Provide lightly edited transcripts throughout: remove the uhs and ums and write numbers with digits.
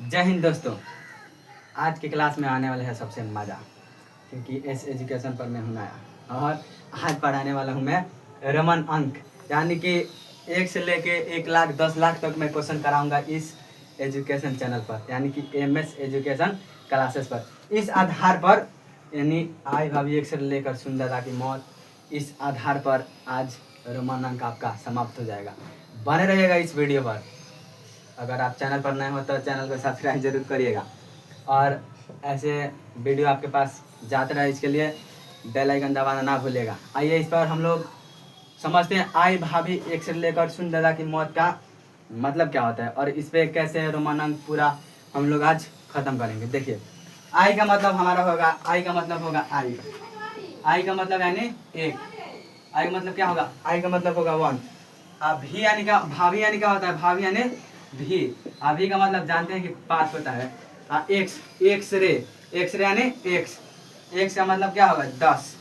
जय हिंद दोस्तों। आज की क्लास में आने वाले हैं सबसे मज़ा, क्योंकि इस एजुकेशन पर मैं हूँ नया और आज पढ़ाने वाला हूँ मैं रमन अंक, यानी कि 1 से लेके 1,10,00,000 तक मैं क्वेश्चन कराऊंगा इस एजुकेशन चैनल पर, यानी कि MS एजुकेशन क्लासेस पर। इस आधार पर यानी आई भाभी 1 से लेकर सुंदरता की मौत, इस आधार पर आज रमन अंक आपका समाप्त हो जाएगा। बने रहिएगा इस वीडियो पर। अगर आप चैनल पर नए हो तो चैनल को सब्सक्राइब जरूर करिएगा और ऐसे वीडियो आपके पास जाते रहे, इसके लिए बेल आइकन दबाना ना भूलिएगा। आइए इस पर हम लोग समझते हैं आई भाभी 1 से लेकर सुन दादा की मौत का मतलब क्या होता है और इस पर कैसे रोमांक पूरा हम लोग आज ख़त्म करेंगे। देखिए, आई का मतलब हमारा होगा, आई का मतलब होगा आई का मतलब यानी 1। आई का मतलब क्या होगा? आई का मतलब होगा 1। अब भी यानी का भाभी यानी क्या होता है? भाभी यानी भी। अभी का मतलब जानते हैं कि 5 होता है। एक्स एक्स रे यानी एक्स का मतलब क्या होगा? 10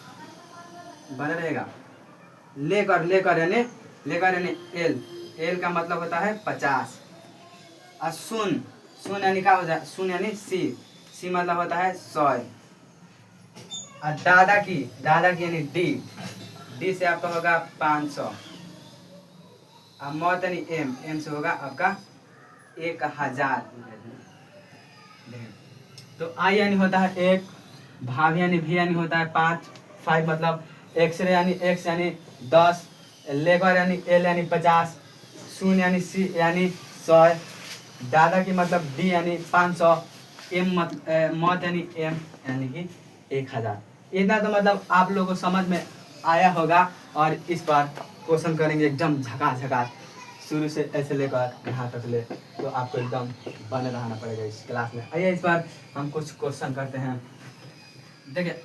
बने रहेगा। लेकर यानी एल का मतलब होता है 50। और सुन यानी क्या होता है? सुन यानी सी मतलब होता है 100। और दादा की यानी डी से आपका होगा 500। और मौत यानी एम से होगा आपका 1000। तो आई यानी होता है 1, भाभी यानी भी यानी होता है 5 मतलब एक्सरे यानी एक्स यानी 10, लेबर यानी एल यानी 50, शून्य यानी सी यानी 100, दादा की मतलब डी यानी 500, मौत यानी एम यानी कि 1000। इतना तो मतलब आप लोगों को समझ में आया होगा। और इस पर क्वेश्चन करेंगे एकदम झकाझक शुरू से ऐसे लेकर यहाँ तक ले, तो आपको एकदम बने रहना पड़ेगा इस क्लास में। आइए इस बार हम कुछ क्वेश्चन करते हैं। देखिए,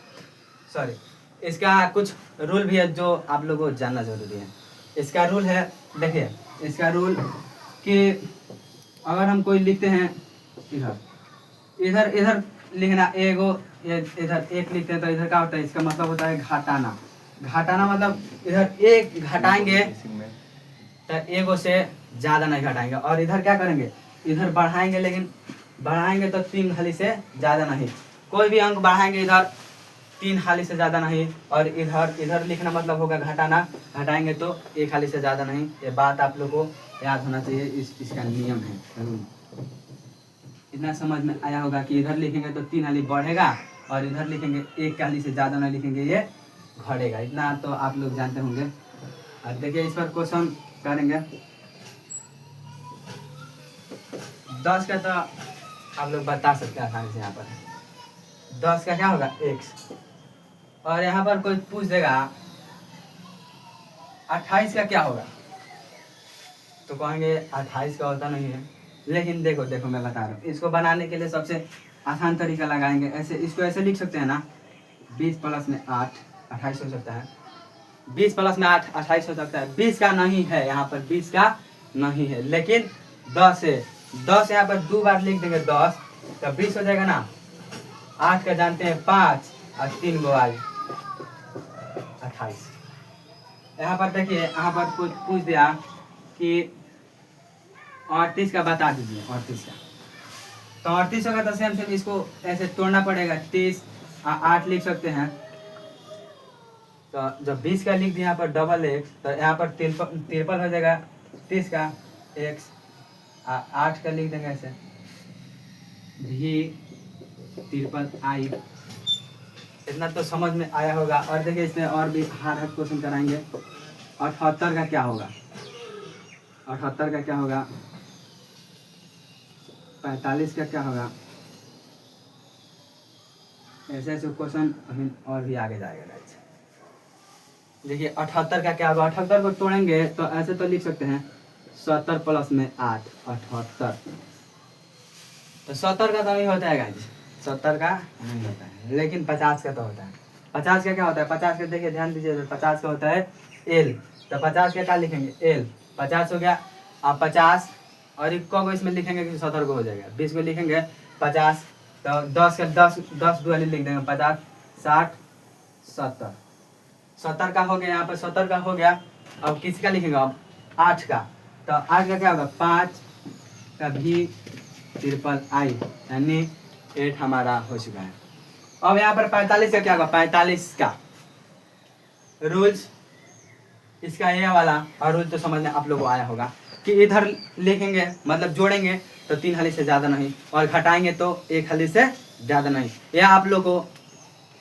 सॉरी, इसका कुछ रूल भी है जो आप लोगों को जानना जरूरी है। इसका रूल है, देखिए इसका रूल कि अगर हम कोई लिखते हैं इधर इधर इधर लिखना एगो, इधर 1 लिखते हैं तो इधर क्या होता है? इसका मतलब होता है घटाना। मतलब इधर 1 घटाएंगे तो एगो से ज़्यादा नहीं घटाएंगे, और इधर क्या करेंगे? इधर बढ़ाएंगे, लेकिन बढ़ाएंगे तो 3 हाली से ज़्यादा नहीं। कोई भी अंक बढ़ाएंगे इधर 3 हाली से ज़्यादा नहीं, और इधर लिखना मतलब होगा घटाना। घटाएंगे तो 1 हाली से ज़्यादा नहीं। ये बात आप लोगों को याद होना चाहिए, इसका नियम है। इतना समझ में आया होगा कि इधर लिखेंगे तो 3 हाली बढ़ेगा, और इधर लिखेंगे 1 हाली से ज़्यादा नहीं लिखेंगे, ये घटेगा। इतना तो आप लोग जानते होंगे। और देखिए इस पर क्वेश्चन करेंगे। 10 का तो आप लोग बता सकते हैं आसानी से। यहाँ पर 10 का क्या होगा? x। और यहाँ पर कोई पूछ देगा 28 का क्या होगा, तो कहेंगे 28 का होता नहीं है। लेकिन देखो मैं बता रहा हूँ, इसको बनाने के लिए सबसे आसान तरीका लगाएंगे। ऐसे इसको ऐसे लिख सकते हैं ना, 20 + 8 28 हो सकता है। 20 + 8 28 हो सकता है। 20 का नहीं है, यहाँ पर 20 का नहीं है, लेकिन 10 है। 10 यहाँ पर 2 बार लिख देंगे 10, तो 20 हो जाएगा ना। 8 का जानते हैं 5 और 3 गो आगे 28। यहाँ पर देखिए, यहाँ पर कुछ पूछ दिया कि 38 का बता दीजिए। 38 का तो 38 होगा तो सेम इसको ऐसे तोड़ना पड़ेगा। 30 8 लिख सकते हैं। तो जब 20 का लिख दिया यहाँ पर डबल एक्स, तो यहाँ पर 53 हो जाएगा। 30 का एक्स 8 का लिख देंगे ऐसे भी 53 आई। इतना तो समझ में आया होगा। और देखिए इसमें और भी हार्ड क्वेश्चन कराएंगे। 78 का क्या होगा? 78 का क्या होगा? 45 का क्या होगा? ऐसे क्वेश्चन और भी आगे जाएगा गाइस। देखिए 78 का क्या होगा? 78 को तोड़ेंगे तो ऐसे तो लिख सकते हैं 70 + 8 78। तो 70 का तो नहीं होता है गाइस, 70 का नहीं होता है, लेकिन 50 का तो होता है। 50 का क्या होता है? 50 का देखिए ध्यान दीजिए, 50 का होता है एल। तो 50 का क्या लिखेंगे? एल। 50 हो गया। अब 50 और 1 को इसमें लिखेंगे कि 70 को हो जाएगा। 20 को लिखेंगे 50, तो 10 का 10 दुआली लिख देंगे 50 60 70। 70 का हो गया, यहाँ पर 70 का हो गया। अब किसी का लिखेंगे? अब 8 का, तो 8 का क्या होगा? 5 का भी ट्रिपल आई यानी 8 हमारा हो चुका है। अब यहाँ पर 45 का क्या होगा, 45 का रूल्स, इसका ये वाला और रूल तो समझ में आप लोगों को आया होगा कि इधर लिखेंगे मतलब जोड़ेंगे तो 3 हली से ज़्यादा नहीं और घटाएंगे तो 1 हली से ज़्यादा नहीं। यह आप लोग को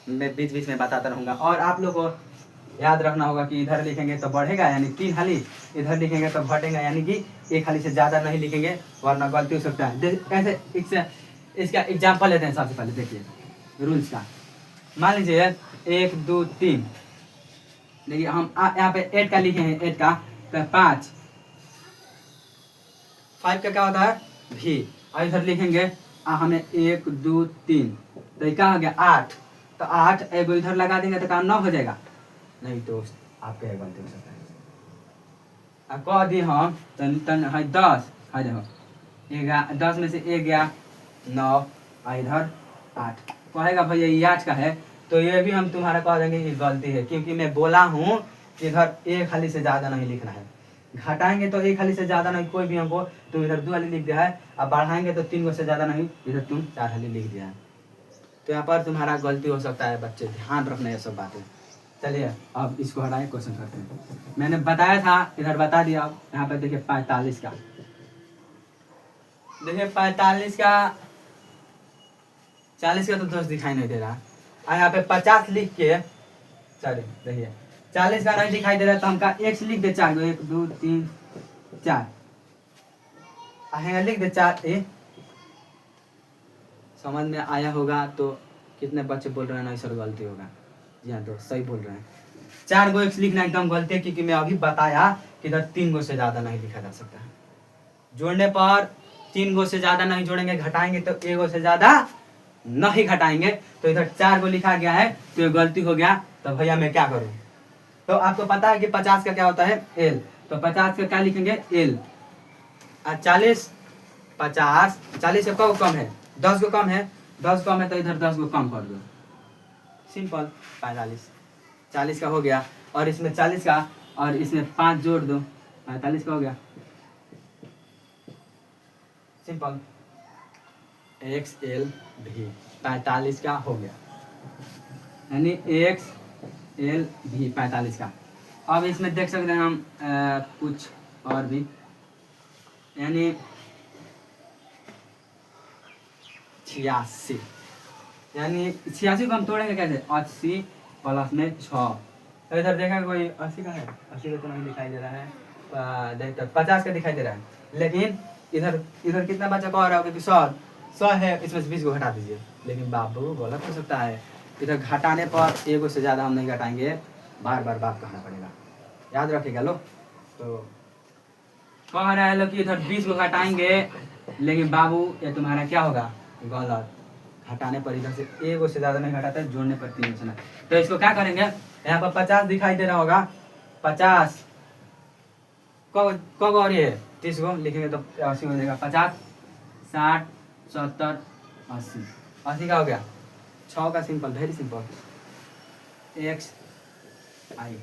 मैं बीच बीच में बताता रहूँगा और आप लोग को याद रखना होगा कि इधर लिखेंगे तो बढ़ेगा यानी 3 हली, इधर लिखेंगे तो घटेगा यानी कि 1 हली से ज़्यादा नहीं लिखेंगे वरना गलती हो सकता है। कैसे इसका एग्जाम्पल लेते हैं। सबसे पहले देखिए रूल्स का, मान लीजिए 1 2 3, देखिए हम यहाँ पे 8 का लिखे हैं, 8 का तो 5 का क्या होता है भी, और इधर लिखेंगे हमें 1 2 3 तो क्या हो गया 8, तो 8 एगो इधर लगा देंगे तो काम 9 हो जाएगा, नहीं तो आपके गलती हो सकता है। अब कह दी हम तन है 10 है, देखो 10 में से 1 गया 9 और इधर 8, कहेगा भैया ये 8 का है तो ये भी हम तुम्हारा कह देंगे ये गलती है क्योंकि मैं बोला हूँ कि इधर 1 हली से ज़्यादा नहीं लिखना है। घटाएंगे तो 1 हली से ज़्यादा नहीं, कोई भी हमको तुम इधर 2 हली लिख दिया है, अब बढ़ाएंगे तो 3 गो से ज़्यादा नहीं, इधर तुम 4 हली लिख दिया है। तो यहाँ पर तुम्हारा गलती हो सकता है बच्चे, ध्यान रखना ये सब बातें। चलिए अब इसको हटाए, क्वेश्चन करते हैं। मैंने बताया था इधर बता दिया। अब यहाँ पर देखिए 45 का, देखिए 45 का 40 का तो दोस्त दिखाई नहीं दे रहा और यहाँ पे 50 लिख के, सॉरी देखिए 40 का नहीं दिखाई दे रहा तो हमका x लिख दे 4 1 2 3 4, लिख दे 4 ए। समझ में आया होगा तो कितने बच्चे बोल रहे हैं नहीं सर गलती होगा, जी हाँ तो सही बोल रहे हैं। 4 गो x लिखना एकदम गलती है क्योंकि मैं अभी बताया कि इधर 3 गो से ज़्यादा नहीं लिखा जा सकता है। जोड़ने पर 3 गो से ज़्यादा नहीं जोड़ेंगे, घटाएंगे तो 1 गो से ज़्यादा नहीं घटाएंगे, तो इधर 4 गो लिखा गया है तो ये गलती हो गया। तो भैया मैं क्या करूँ, तो आपको पता है कि 50 का क्या होता है एल, तो 50 का क्या लिखेंगे एल, और 40 50 40 से कम कम है 10 को कम है, 10 कम है तो इधर 10 को कम कर दो, सिंपल 45 40 का हो गया और इसमें 40 का और इसमें 5 जोड़ दो 45 का हो गया, सिंपल एक्स एल भी 45 का हो गया यानी एक्स एल भी 45 का। अब इसमें देख सकते हैं हम कुछ और भी, यानी 86, यानी 86 को हम तोड़ेंगे कैसे, 80 प्लस में 6, तो इधर देखा कोई 80 का है, 80 का तो नहीं दिखाई दे रहा है, देखते 50 का दिखाई दे रहा है, लेकिन इधर कितना बच्चा कह रहा होगा कि 100 है, इसमें से 20 को घटा दीजिए, लेकिन बाबू गलत हो सकता है। इधर घटाने पर 1 से ज़्यादा हम नहीं घटाएंगे, बार बार बात कहना पड़ेगा, याद रखिएगा लो। तो कह रहा है लोग कि इधर 20 को घटाएंगे, लेकिन बाबू ये तुम्हारा क्या होगा गलत, घटाने पर इधर से 1 से ज़्यादा नहीं घटाता है, जोड़ने पर 3 से नहीं। तो इसको क्या करेंगे, यहाँ पर 50 दिखाई दे रहा होगा, 50 कब और ये 30 को लिखेंगे तो 80 हो जाएगा, 50 60 70 80, 80 का हो गया, 6 का सिंपल वेरी सिंपल एक्स आई,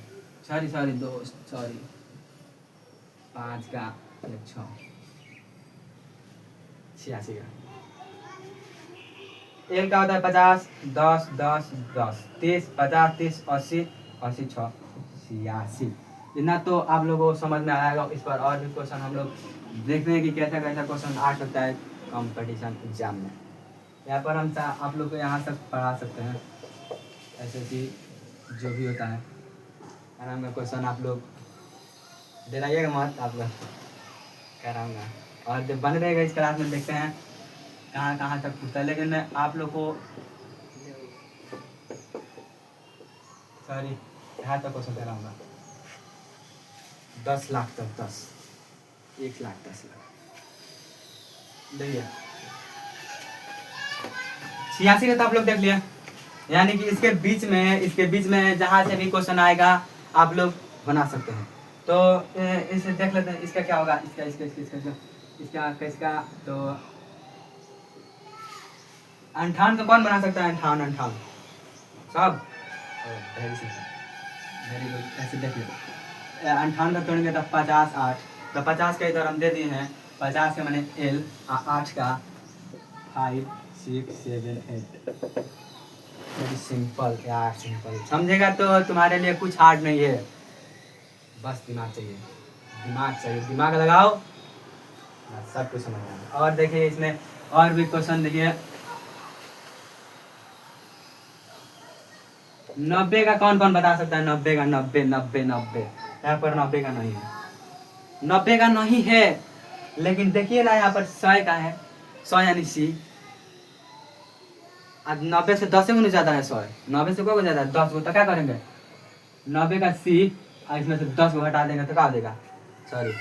सॉरी दोस्त सॉरी 5 का 6 86 का, एक का होता है 50 10 10 10 30 50 30 80 80 6 86, इतना तो आप लोगों को समझ में आएगा। इस पर और भी क्वेश्चन हम लोग देखते हैं कि कैसा कैसा क्वेश्चन आ सकता है कंपटीशन एग्जाम में। यहाँ पर हम आप लोग को यहाँ तक पढ़ा सकते हैं, ऐसे कि जो भी होता है आराम का क्वेश्चन आप लोग डराइएगा मत, आप लोग कराऊँगा और जब बन रहेगा इस क्लास में देखते हैं कहाँ कहाँ तक पूछता है, लेकिन मैं आप लोग को सॉरी यहाँ तक क्वेश्चन दे रहा हूँ 10 लाख तक, 1 लाख 10 लाख देखिए 86 का तो आप लोग देख लिया, यानी कि इसके बीच में जहाँ से भी क्वेश्चन आएगा आप लोग बना सकते हैं। तो इसे देख लेते हैं इसका क्या होगा, इसका तो 58 का कौन बना सकता है, 58 सब वेरी गुड, ऐसे देख लो 58 का तोड़ेंगे तो 50 8, तो 50 का इधर हम दे दिए हैं, 50 का मैंने एल 8 का 5 6 7 8। वेरी सिंपल यार, सिंपल समझेगा तो तुम्हारे लिए कुछ हार्ड नहीं है, बस दिमाग चाहिए, दिमाग चाहिए, दिमाग लगाओ, बस सब कुछ समझ आएगा। और देखिए इसमें और भी क्वेश्चन देखिए, 90 का कौन कौन बता सकता है? 90 का, 90 90 90, यहाँ पर 90 का नहीं है, 90 का नहीं है, लेकिन देखिए ना यहाँ पर 100 का है, 100 यानी सी। आज 90 से 10 गुना ज़्यादा है 100, 90 से क्या ज़्यादा है? 10 को, तो क्या करेंगे? 90 का सी और इसमें से 10 को हटा देंगे तो क्या हो जाएगा? सॉरी,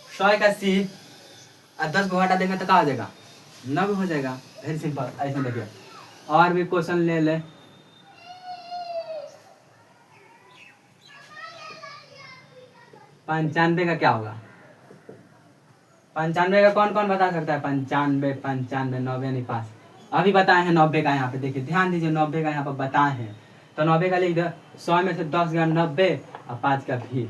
100 का सी और 10 को हटा देंगे तो क्या हो जाएगा? 90 हो जाएगा। Very simple. ऐसे देखिए और भी क्वेश्चन ले ले। 95 का क्या होगा? 95 का कौन कौन बता सकता है? 95 95 90 यानी 5, अभी बताए हैं 90 का। यहाँ पे देखिए, ध्यान दीजिए, 90 का यहाँ पर बताए हैं, तो 90 का लिख दो, 100 में से 10 गया 90 और 5 का भी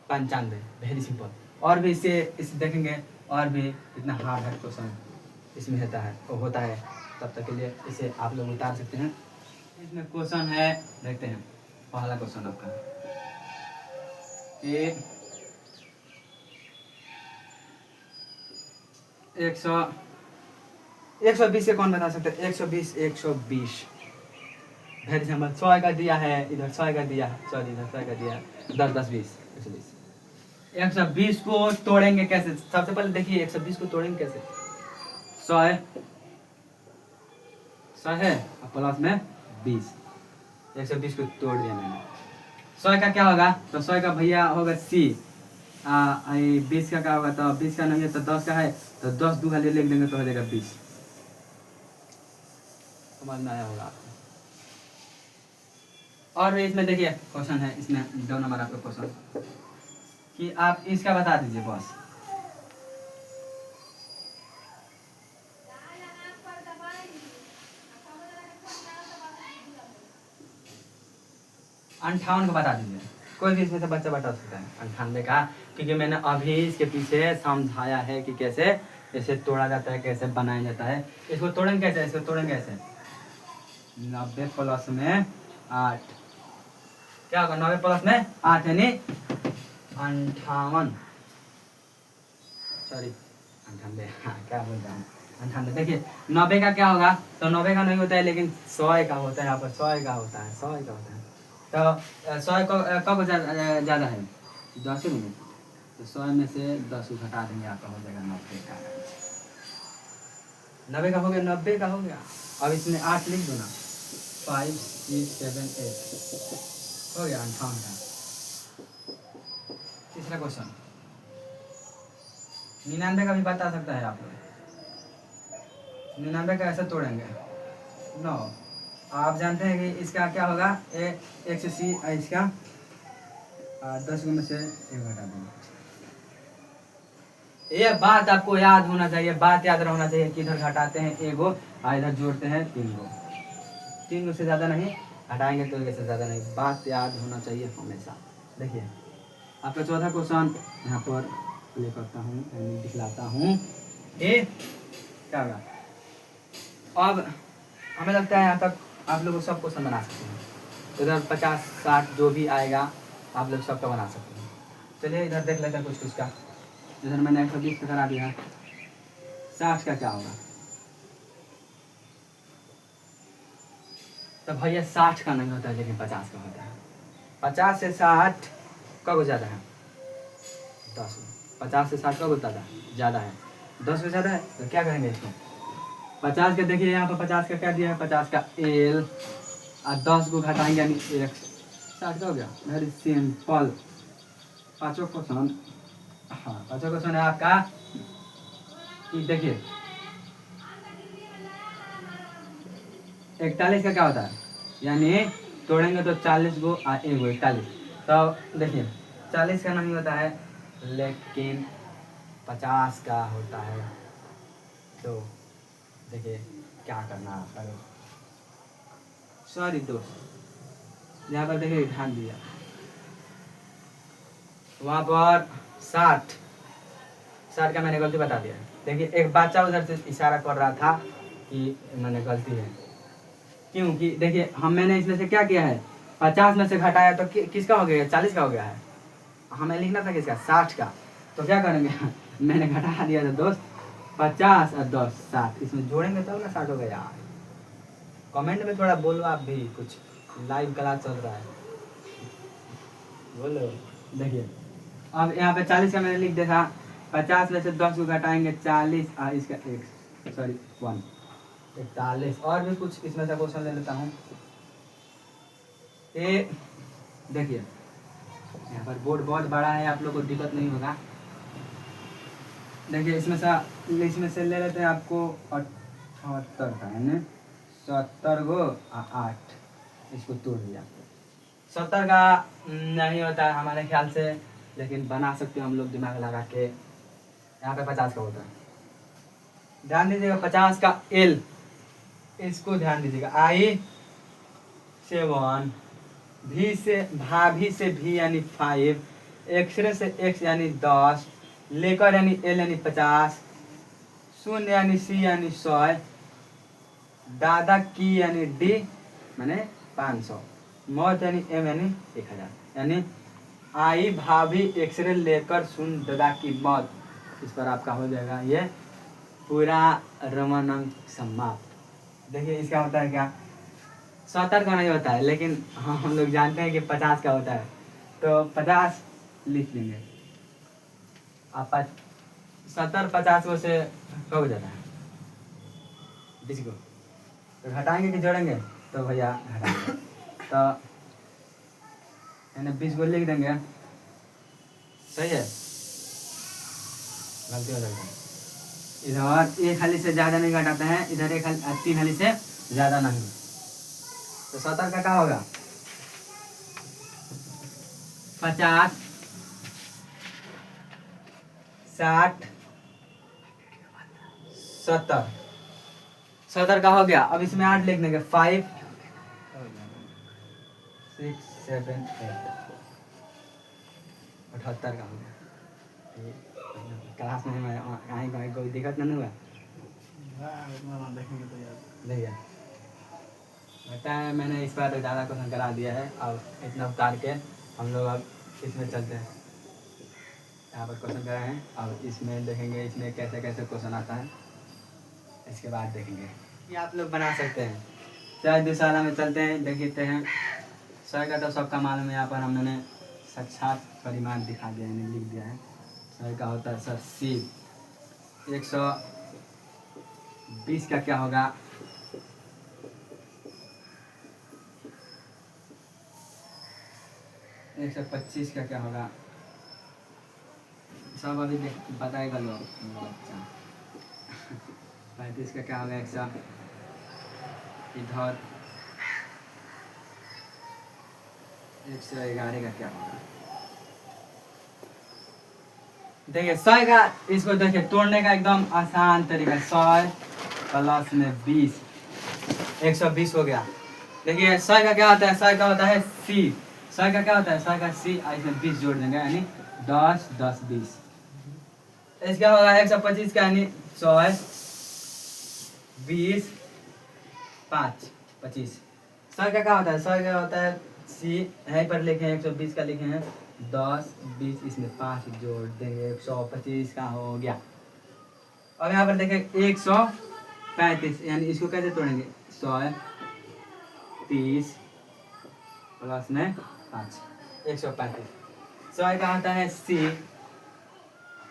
95। Very simple. और भी इसे देखेंगे, और भी इतना हार्ड हार्ड क्वेश्चन इसमें होता है, तब तक के लिए इसे आप लोग उतार सकते हैं। इसमें क्वेश्चन है, देखते हैं पहला क्वेश्चन आपका कि 120 के कौन बता सकते हैं? 120 120 वेरी सिंपल। 100 का दिया है, इधर 100 का दिया है, सॉरी इधर 100 का दिया है, 10 10 20 120। 120 को तोड़ेंगे कैसे? सबसे पहले देखिए 120 को तोड़ेंगे कैसे? 100 है, 100 है और प्लस में 20, 120 को तोड़ दिया मैंने। 100 का क्या होगा? तो 100 का भैया होगा सी, 20 का क्या होगा? तो 20 का नहीं है तो 10 का है, तो 10 दूसरा लिख देंगे तो हो जाएगा 20। समझ में आया होगा आपको। और इसमें देखिए क्वेश्चन है, इसमें 2 नंबर आपका क्वेश्चन कि आप इसका बता दीजिए बस। अंठावन को बता दीजिए, कोई भी इसमें से बच्चा बता सकता है 98 का, क्योंकि मैंने अभी इसके पीछे समझाया है कि कैसे इसे तोड़ा जाता है, कैसे बनाया जाता है। इसको तोड़ेंगे कैसे? इसको तोड़ेंगे कैसे? 90 प्लस में 8 क्या होगा? 90 प्लस में 8 यानी 58, सॉरी 98, हाँ क्या बोल रहा हूँ, 98। देखिए 90 का क्या होगा? तो 90 का नहीं होता है, लेकिन 100 का होता है, यहाँ पर 100 का होता है, 100 का होता है। तो 100 को कब ज़्यादा है? 10 मिनट, तो 100 में से 10 को घटा देंगे, आपका हो जाएगा 90 का। 90 का हो गया, 90 का हो गया। अब इसमें 8 लिख दो ना, 5 6 7 8 हो गया 58 का। तीसरा क्वेश्चन 99 का भी बता सकता है आप लोग। 99 का ऐसे तोड़ेंगे 9, आप जानते हैं कि इसका क्या होगा? 180 इसका 10 में से 1 घटा देंगे। ये बात आपको याद होना चाहिए, बात याद रहना चाहिए कि इधर घटाते हैं 1 और इधर जोड़ते हैं 3 से ज़्यादा नहीं हटाएंगे, तो इससे ज़्यादा नहीं, बात याद होना चाहिए हमेशा। देखिए आपका चौथा क्वेश्चन यहाँ पर प्ले करता हूँ, यानी दिखलाता हूँ। ये क्या होगा? अब हमें लगता है यहाँ तक आप लोग सब क्वेश्चन बना सकते हैं, इधर 50 60 जो भी आएगा आप लोग सबका बना सकते हैं। चलिए इधर देख लेते हैं कुछ कुछ का। इधर मैंने 120 का करा दिया, 60 का क्या होगा? तो भैया 60 का नहीं होता है, लेकिन 50 का होता है। 50 से 60 कब ज़्यादा है? 10। 50 से 60 कब ज़्यादा है? 10 से ज़्यादा है, तो क्या करेंगे इसको? 50 का देखिए यहाँ पर 50 का क्या दिया है? 50 का एल और 10 को घटाएंगे यानी 1, 60 का हो गया। Very simple. पाँचों क्वेश्चन, हाँ पाँचों क्वेश्चन है आपका कि देखिए 41 का क्या होता है? यानी तोड़ेंगे तो 40 को 1 को 41। तो देखिए 40 का नहीं होता है, लेकिन 50 का होता है। तो देखिए क्या करना है, सॉरी दोस्त, यहाँ पर देखिए ध्यान दिया, वहाँ पर 60 का मैंने गलती बता दिया है, देखिए एक बच्चा उधर से इशारा कर रहा था कि मैंने गलती है, क्योंकि देखिए मैंने इसमें से क्या किया है, 50 में से घटाया तो किसका हो गया, 40 का हो गया है। हमें लिखना था किसका, 60 का। तो क्या करेंगे मैंने घटा दिया था दोस्त, 50 और 10 60, इसमें जोड़ेंगे तब ना 60 हो गया यार। कमेंट में थोड़ा बोलो आप भी, कुछ लाइव क्लास चल रहा है, बोलो। देखिए अब यहाँ पे 40 का मैंने लिख दिया था, 50 में से 10 को घटाएंगे 40 और इसका एक सॉरी 1 41। और भी कुछ इसमें से क्वेश्चन ले लेता हूँ। ये देखिए यहाँ पर बोर्ड बहुत बड़ा है, आप लोग को दिक्कत नहीं होगा। देखिए इसमें से ले लेते हैं आपको 78 का, यानी 70 को 8, इसको तोड़ दिया। 70 का नहीं होता है हमारे ख्याल से, लेकिन बना सकते हैं हम लोग दिमाग लगा के। यहाँ पे 50 का होता है, ध्यान दीजिएगा 50 का एल, इसको ध्यान दीजिएगा। आई से 1, भी से भाभी से भी यानी 5, एक्सरे से एक्स यानी 10, लेकर यानी एल यानी 50, शून्य यानी सी यानी 100, दादा की यानी डी मैंने 500, मौत यानी एम यानी 1000। यानी आई भाभी एक्सरे लेकर सुन दादा की मौत, इस पर आपका हो जाएगा ये पूरा रोमन अंक समाप्त। देखिए इसका होता है क्या, 70 का नहीं होता है, लेकिन हम लोग जानते हैं कि 50 का होता है, तो 50 लिख लेंगे। आप 70 50 को से क्या हो जाता है 20 को, तो घटाएंगे कि जोड़ेंगे, तो भैया घटाएंगे। तो यानी 20 को लिख देंगे, सही है, गलती हो जाएगा। इधर एक खाली से ज़्यादा नहीं घटाते हैं, इधर एक खाली 3 खाली से ज़्यादा नहीं। तो 70 का क्या होगा, 50 60 70, 70 का हो गया। अब इसमें 8 लिख देंगे, 5 6 7 8, 78 का हो गया। क्लास में कहीं कोई दिक्कत नहीं हुआ, देखिए लगता है मैंने इस बार ज़्यादा क्वेश्चन करा दिया है। अब इतना उतार के हम लोग अब इसमें चलते हैं, यहाँ पर क्वेश्चन कराए हैं, अब इसमें देखेंगे इसमें कैसे कैसे क्वेश्चन आता है, इसके बाद देखेंगे। ये आप लोग बना सकते हैं। चाहे दूसरा में चलते हैं, देखते हैं। 100 का तो सबका मालूम है, यहाँ पर हमने साक्षात परिमाण दिखा दिया है, लिख दिया है। 100 का होता है सर सी। 120 का क्या होगा, एक 125 का क्या होगा, सब अभी बताएगा लोग। अच्छा 35 का क्या होगा, 100 इधर 111 का क्या होगा। देखिए 100 का, इसको देखिए तोड़ने का एकदम आसान तरीका, 100 प्लस में 20 120 हो गया। देखिए 100 का क्या होता है, 100 का होता है सी। 100 का क्या होता है, 100 का सी, इसमें 20 जोड़ देंगे, यानी 10 10 20। इसका होगा 125 का, यानी 100 20 5 25। 100 का क्या होता है, 100 का होता है सी, यहीं पर लिखे हैं 120 का लिखे हैं 10 20, इसमें 5 जोड़ देंगे, 125 का हो गया। अब यहाँ पर देखें 135, यानी इसको कैसे तोड़ेंगे, 130 प्लस में 5 135। 100 का होता है सी,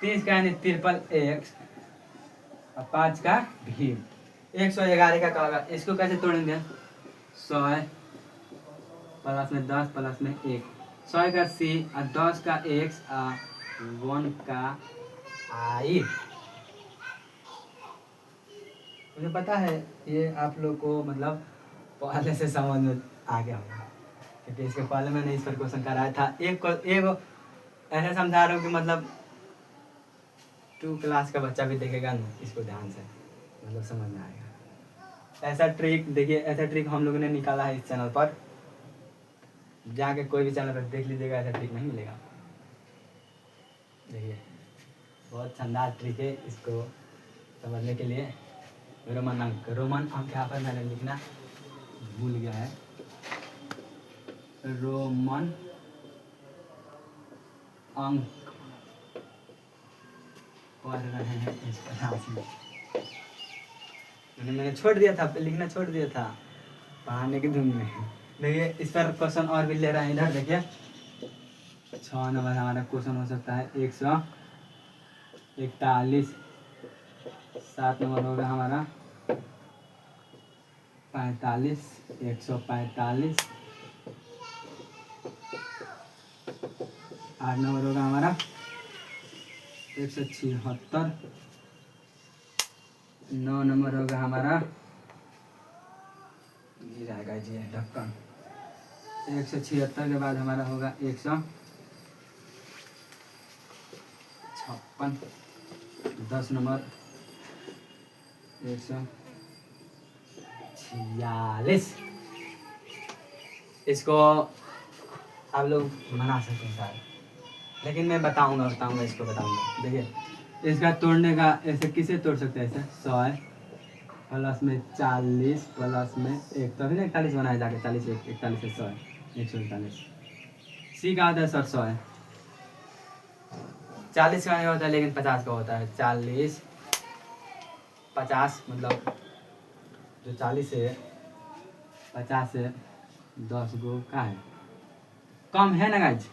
30 का यानी 53 एक्स और 5 का भी। 111 का क्या होगा, इसको कैसे तोड़ेंगे, 100 प्लस में 10 प्लस में 1, 100 का सी और 10 का एक्स और 1 का आई। मुझे पता है ये आप लोग को मतलब पहले से समझ में आ गया होगा, क्योंकि इसके पहले मैंने इस पर क्वेश्चन कराया था। एक ऐसे समझा रहा हूँ कि मतलब 2 क्लास का बच्चा भी देखेगा ना इसको ध्यान से, मतलब समझ में आएगा। ऐसा ट्रिक देखिए, ऐसा ट्रिक हम लोगों ने निकाला है इस चैनल पर, जाके कोई भी चैनल पर देख लीजिएगा, ऐसा ट्रिक नहीं मिलेगा। देखिए बहुत शानदार ट्रिक है, इसको समझने के लिए रोमन अंक यहाँ पर मैंने लिखना भूल गया है। रोमन अंक पढ़ रहे हैं इस क्लास में। मैंने छोड़ दिया था, लिखना छोड़ दिया था पढ़ाने की धुन में। देखिए इस पर क्वेश्चन और भी ले रहे हैं। इधर देखिए 6 नंबर हमारा क्वेश्चन हो सकता है 141। 7 नंबर होगा हमारा 45, 145। 8 नंबर होगा हमारा 176। 9 नंबर होगा हमारा गिराएगा जी ढक्कन 176 के बाद हमारा होगा 156। 10 नंबर 146। इसको आप लोग बना सकते हैं शायद, लेकिन मैं बताऊंगा इसको बताऊंगा। देखिए इसका तोड़ने का ऐसे किसे तोड़ सकते हैं? ऐसे 100 प्लस में 40 प्लस में 1, तभी ना 41 बनाया जाके 40 41 से 100 141। सी का होता है सर 100 है। 40 का नहीं होता है लेकिन 50 का होता है। 40 50 मतलब जो 40 है 50 से 10 गो का है कम है ना गाइज।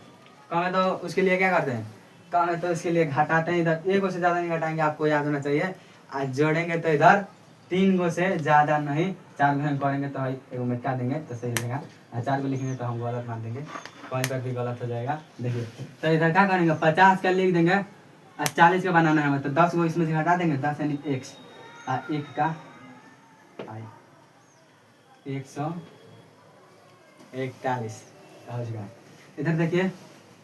कम है तो उसके लिए क्या करते हैं? कम है तो इसके लिए घटाते हैं। इधर 1 गो से ज़्यादा नहीं घटाएंगे, आपको याद होना चाहिए। आज जोड़ेंगे तो इधर 3 गो से ज़्यादा नहीं। 4 गो हम करेंगे तो एक गो मिटा देंगे तो सही रहेगा, और 4 गो लिखेंगे तो हम गलत मान देंगे, कहीं पर भी गलत हो जाएगा। देखिए तो इधर क्या करेंगे 50 का लिख देंगे और 40 का बनाना है तो 10 गो इसमें से घटा देंगे। 10 यानी 1 और 1 का 141 पहुँच गया। इधर देखिए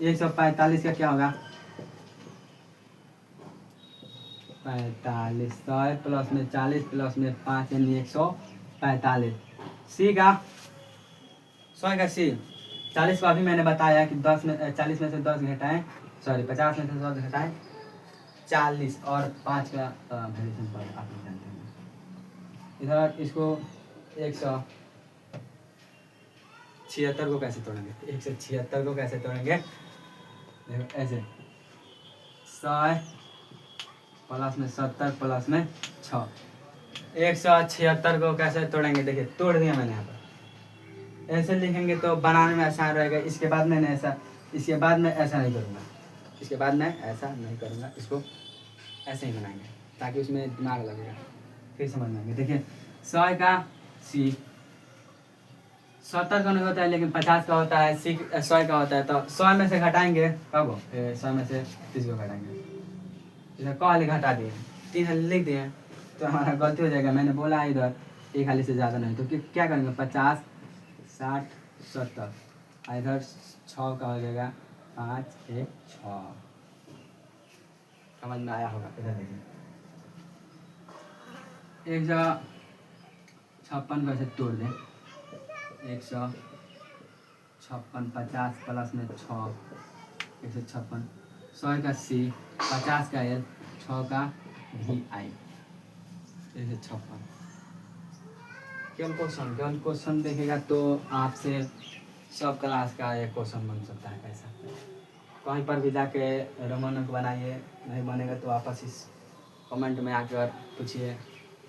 145 का क्या होगा? 45 100 प्लस में 40 प्लस में 5 यानी 145। सी का 100 का सी 40 को अभी मैंने बताया कि 10 में 40 में से 10 घटाएं, सॉरी 50 में से 10 घटाएं 40 और 5 का वेरिएशन पर आप लोग जानते हैं। इधर इसको 176 को कैसे तोड़ेंगे? 176 को कैसे तोड़ेंगे? देखो ऐसे 100 प्लस में 70 प्लस में 6। 176 को कैसे तोड़ेंगे? देखिए तोड़ दिया मैंने यहाँ पर। ऐसे लिखेंगे तो बनाने में आसान रहेगा। इसके बाद मैं ऐसा नहीं करूँगा। इसको ऐसे ही बनाएंगे ताकि उसमें दिमाग लगेगा, फिर समझ में आएंगे। देखिए 100 का सी 70 का नहीं होता है लेकिन 50 का होता है। सी 100 का होता है तो 100 में से घटाएंगे कब? 100 में से 30 को घटाएंगे। इधर कॉल घटा दिए 3 लिख दिए तो हमारा गलती हो जाएगा। मैंने बोला है इधर 1 हाली से ज़्यादा नहीं, तो क्या करेंगे 50 60 70 इधर 6 का हो जाएगा 5 1 6। समझ में आया होगा। इधर देखिए 156 को ऐसे तोड़ दें। 156 50 प्लस में 6 156। 100 का सी 50 का एल 6 का भी आई 156। केवल क्वेश्चन देखेगा तो आपसे सब क्लास का एक क्वेश्चन बन सकता है। कैसा कहीं पर भी जाके रोमन अंक बनाइए, नहीं बनेगा तो वापस इस कमेंट में आकर पूछिए,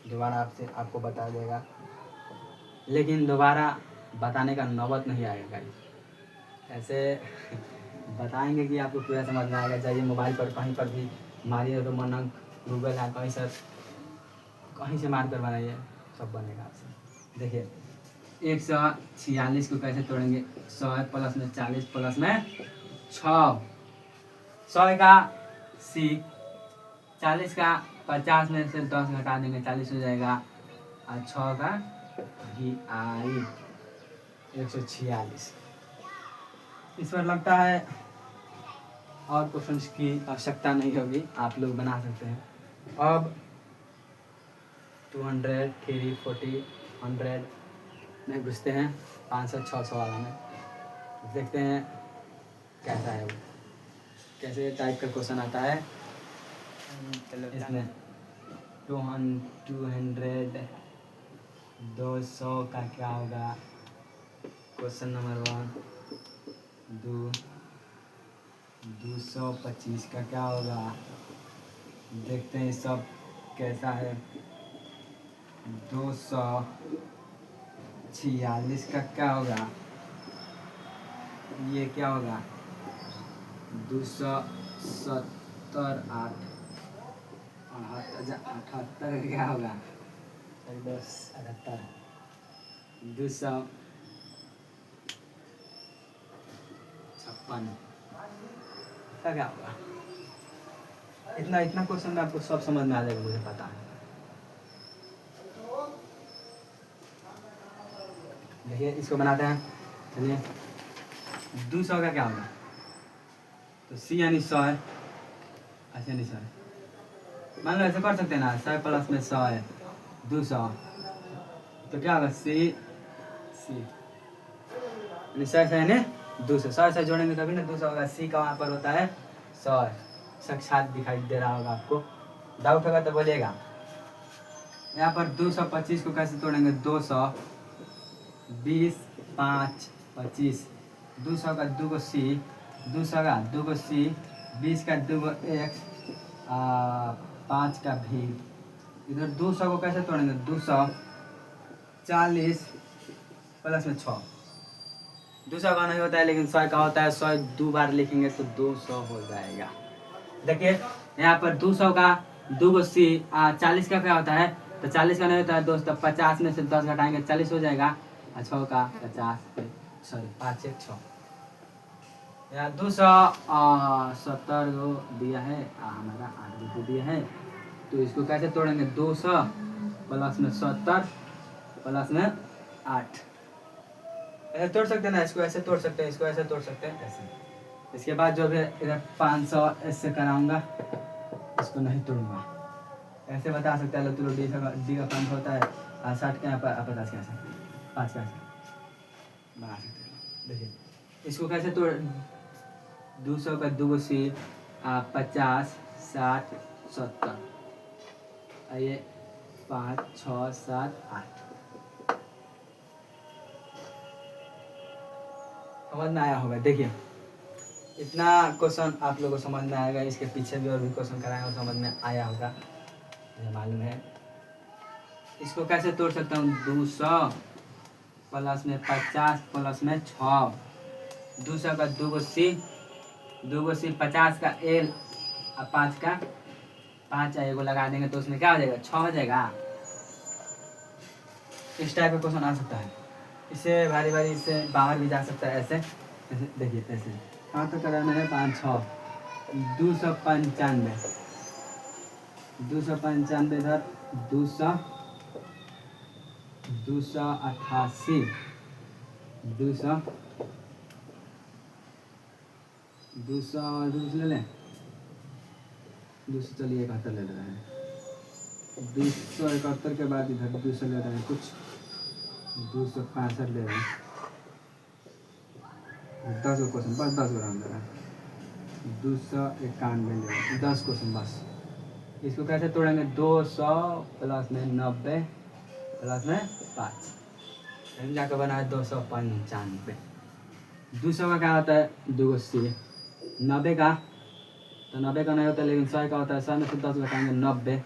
दोबारा आपको बता देगा। लेकिन दोबारा बताने का नौबत नहीं आएगा। ऐसे बताएंगे कि आपको पूरा समझ में आएगा। चाहिए मोबाइल पर कहीं पर भी मारिए रोमन अंक, गूगल है कहीं से मार कर बनाइए, सब बनेगा आपसे। देखिए 146 को कैसे तोड़ेंगे? 100 प्लस में 40 प्लस में 6। 100 का सी 40 का 50 में से 10 घटा देंगे 40 हो जाएगा, और 6 का भी आई 146। इस पर लगता है और क्वेश्चन की आवश्यकता नहीं होगी, आप लोग बना सकते हैं। अब 200 340 100 में घुसते हैं 500 600 वाला में, देखते हैं कैसा है वो, कैसे टाइप का क्वेश्चन आता है इसमें। 200 200 का क्या होगा? Question number 1। 225 का क्या होगा? देखते हैं सब कैसा है। 246 का क्या होगा? ये क्या होगा? 278 अठहत्तर का क्या होगा? 78 256 का क्या होगा? इतना इतना क्वेश्चन में आपको सब समझ में आ जाएगा, मुझे पता है। देखिए इसको बनाते हैं। चलिए 200 का क्या होगा? तो सी यानी 100 है, ऐसे नहीं 100 है। मान लो ऐसे कर सकते हैं ना, 100 प्लस में 100 है 200, तो क्या होगा? सी यानी 100 यानी 200। 100 जोड़ेंगे तभी ना 200 होगा। सी का वहाँ पर होता है 100। साक्षात दिखाई दे रहा होगा आपको। डाउट होगा तो बोलिएगा। यहाँ पर 225 को कैसे तोड़ेंगे? 200 20 5 25। 200 का 2 को सी, 200 का 2 को सी, 20 का 2 को एक्स, 5 का भी। इधर 200 को कैसे तोड़ेंगे? 240 प्लस में 6। 200 का नहीं होता है लेकिन 100 का होता है। 100 दो बार लिखेंगे तो 200 हो जाएगा। देखिए यहाँ पर 200 का 2 को सी, 40 का क्या होता है? तो 40 का नहीं होता है दोस्तों। 50 में से 10 घटाएंगे 40 हो जाएगा। 6 का 50, सॉरी 5 1 6। यहाँ 270 को दिया है, हमारा 8 को दिया है। तो इसको कैसे तोड़ेंगे? 200 प्लस में 70 प्लस में 8। ऐसे तोड़ सकते हैं ना, इसको ऐसे तोड़ सकते हैं, इसको ऐसे तोड़ सकते हैं, ऐसे। इसके बाद जो भी इधर 500 ऐसे कराऊंगा, इसको नहीं तोड़ूंगा। ऐसे बता सकते हैं। तो डी का 5 होता है, 60 के यहाँ पर 50 के ऐसे 5 का ऐसे बना सकते हैं। देखिए इसको कैसे तोड़? 200 का 2 को सी, 50 60 70, ये 5 6 7 8। समझ में आया होगा। देखिए इतना क्वेश्चन आप लोगों को समझ में आएगा। इसके पीछे भी और भी क्वेश्चन कराएंगे और समझ में आया होगा, मुझे मालूम है। इसको कैसे तोड़ सकता हूँ? 200 प्लस में 50 प्लस में 6। 200 का 2 को सी, 2 को सी, 50 का एल और 5 का 5 एगो लगा देंगे तो उसमें क्या हो जाएगा? 6 हो जाएगा। इस टाइप का क्वेश्चन आ सकता है। इससे भारी भारी इससे बाहर भी जा सकता है। ऐसे देखिए ऐसे हाँ तो कराना है 5 6 295 295 इधर 200 288 200 ले लें 200। चलिए 71 ले रहे हैं। 271 के बाद इधर 200 ले रहे हैं, कुछ 265 ले रहे हैं। 10 को क्वेश्चन बस, 10 को राउंड ले रहे हैं। 291 ले रहे हैं, 10 क्वेश्चन बस। इसको कैसे तोड़ेंगे? 200 प्लस में 90 प्लस में 5 जाकर बना है 295। 200 का क्या होता है? 2 को सी, 90 का तो 90 का नहीं होता लेकिन 100 का होता है। 100 में से 10 घटाएंगे 90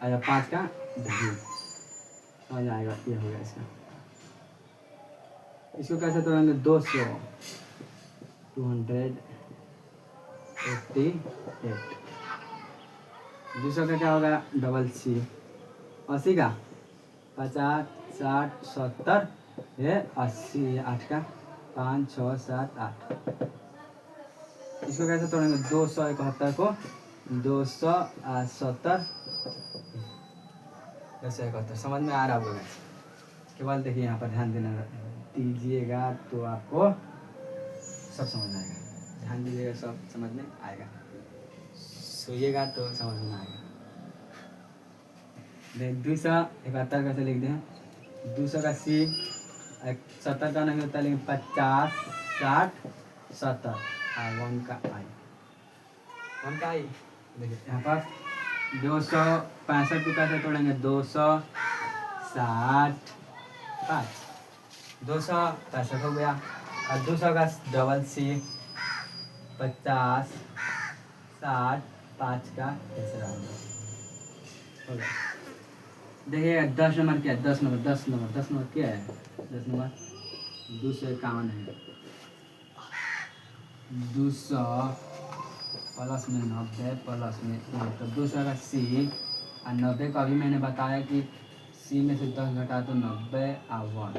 और 5 का देखिए समझ आएगा। ये हो गया इसका। इसको कैसे तोड़ेंगे? 200 288। 200 का क्या होगा? डबल सी, 80 का 50 60 70, ये 80, 8 का 5 6 7 8। इसको कैसे तोड़ेंगे? 271 को 270 271। समझ में आ रहा होगा। केवल देखिए यहाँ पर ध्यान देना दीजिएगा तो आपको सब समझ में आएगा। ध्यान दीजिएगा सब समझ में आएगा। सोइएगा तो समझ में आएगा। 271 कैसे लिखते हैं? 200 का सी, 70 का नहीं होता लेकिन 50 60 70 और 1 का आई। देखिए यहाँ पर 265 को कैसे तोड़ेंगे? 265 265 हो गया। और 200 का डबल सी 50 60 5 का तीसरा हो गया। देखिए 10 नंबर क्या है? 10 नंबर 10 नंबर 10 नंबर क्या है? 10 नंबर 251 है। 200 प्लस में 90 प्लस में 1 तो 200 का सी और 90 का अभी मैंने बताया कि सी में से 10 घटा तो 90 और 1।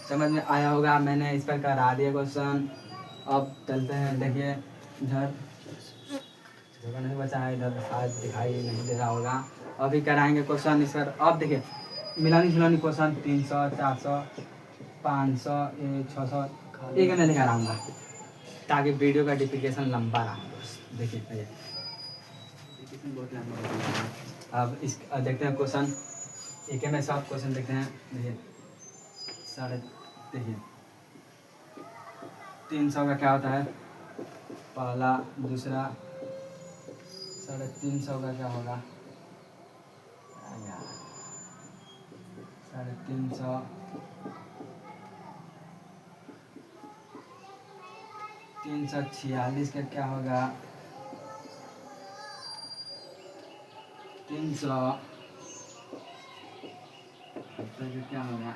समझ में आया होगा। मैंने इस पर करा दिया क्वेश्चन। अब चलते हैं। देखिए इधर जगह नहीं बचा है, इधर शायद दिखाई नहीं दे रहा होगा। अभी कराएंगे क्वेश्चन इस पर। अब देखिए मिलानी जुलानी क्वेश्चन 300 400 500 600 एक मैं दिखा रहा हूँ ताकि वीडियो का डिफिकेशन लंबा रहा। देखिए बहुत लंबा। अब इस देखते हैं क्वेश्चन एक में सब क्वेश्चन देखते हैं। देखिए देखिए 300 का क्या होता है? पहला दूसरा 350 का क्या होगा? 350 346 का क्या होगा? 300 का क्या होगा?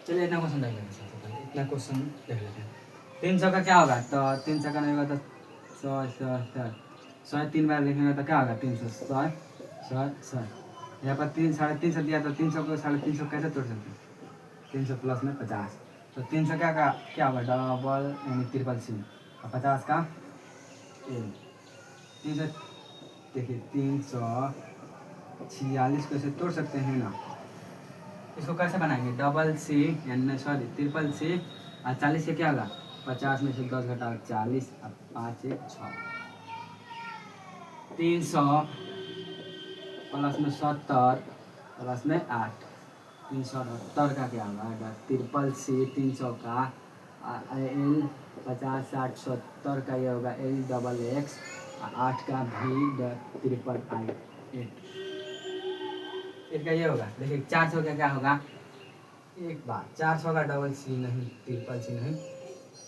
चलिए इतना क्वेश्चन देख लेते हैं। सबसे पहले इतना क्वेश्चन देख लेते हैं। 300 का क्या होगा? तो 300 का नहीं होगा तो 100 3 बार लिखेंगे तो क्या होगा? 300 100 यहाँ पर 350 दिया तो 300 को 350 कैसे तोड़ सकते हैं? 300 प्लस में 50 तो 300 क्या होगा? डबल यानी ट्रिपल सी और 50 का एल। 300 देखिए 346 को ऐसे तोड़ सकते हैं ना। इसको कैसे बनाएंगे? डबल सी यानी सॉरी ट्रिपल सी और 40 का क्या होगा? 50 में से 10 घटा 40 और 5 1 6 300 प्लस में 70 प्लस में 8 370 का क्या होगा? ट्रिपल सी 300 का एल 50 60 70 का ये होगा एल डबल एक्स 8 का भी ट्रिपल आई 8 का ये होगा। देखिए 400 का क्या होगा? एक बार 400 का डबल सी नहीं ट्रिपल सी नहीं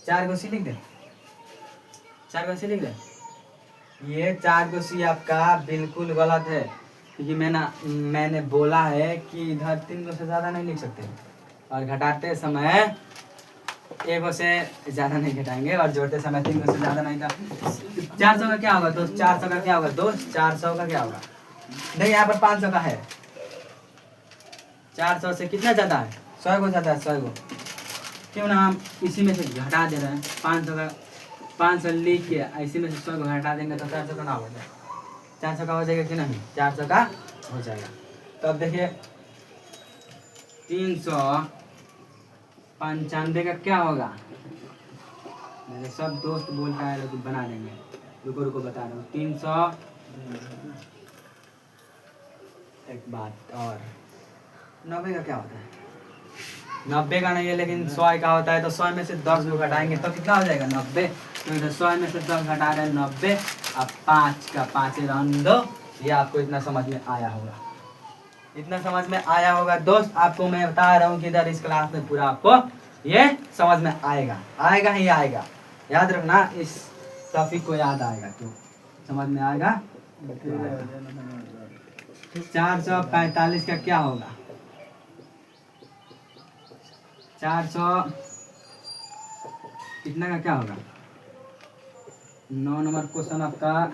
4 को सी लिख दे 4 को सी लिख दे। ये 4 को सी आपका बिल्कुल गलत है क्योंकि मैंने बोला है कि इधर 3 को से ज़्यादा नहीं लिख सकते और घटाते समय 1 से ज़्यादा नहीं घटाएंगे और जोड़ते समय 3 को से ज़्यादा नहीं था। 400 का क्या होगा दोस्त? 400 का क्या होगा दोस्त? 400 का क्या होगा? नहीं यहाँ पर 500 का है। 400 से कितना ज़्यादा है? 100 को ज़्यादा है 100 को। क्यों ना हम इसी में से घटा दे रहे हैं। 500 लिख के इसी में से 100 को हटा देंगे तो 400 का ना हो जाएगा। 400 का हो जाएगा कि नहीं? 400 का हो जाएगा। तो अब देखिए 395 का क्या होगा? मेरे सब दोस्त बोलता है लोग बना देंगे। रुको बता रहा हूँ। 300 एक बात और 90 का क्या होता है? 90 का नहीं है लेकिन 100 का होता है। तो 100 में से 10 लोग घटाएंगे तो कितना हो जाएगा? 90। तो 100 में से 10 घटा रहे हैं 90 अब 5 का 5 रन दो। ये आपको इतना समझ में आया होगा। इतना समझ में आया होगा दोस्त। आपको मैं बता रहा हूँ कि इधर इस क्लास में पूरा आपको ये समझ में आएगा ही आएगा। याद रखना इस टॉपिक को याद आएगा तो समझ में आएगा। 445 का क्या होगा? 400 कितना का क्या होगा? 9 नंबर क्वेश्चन आपका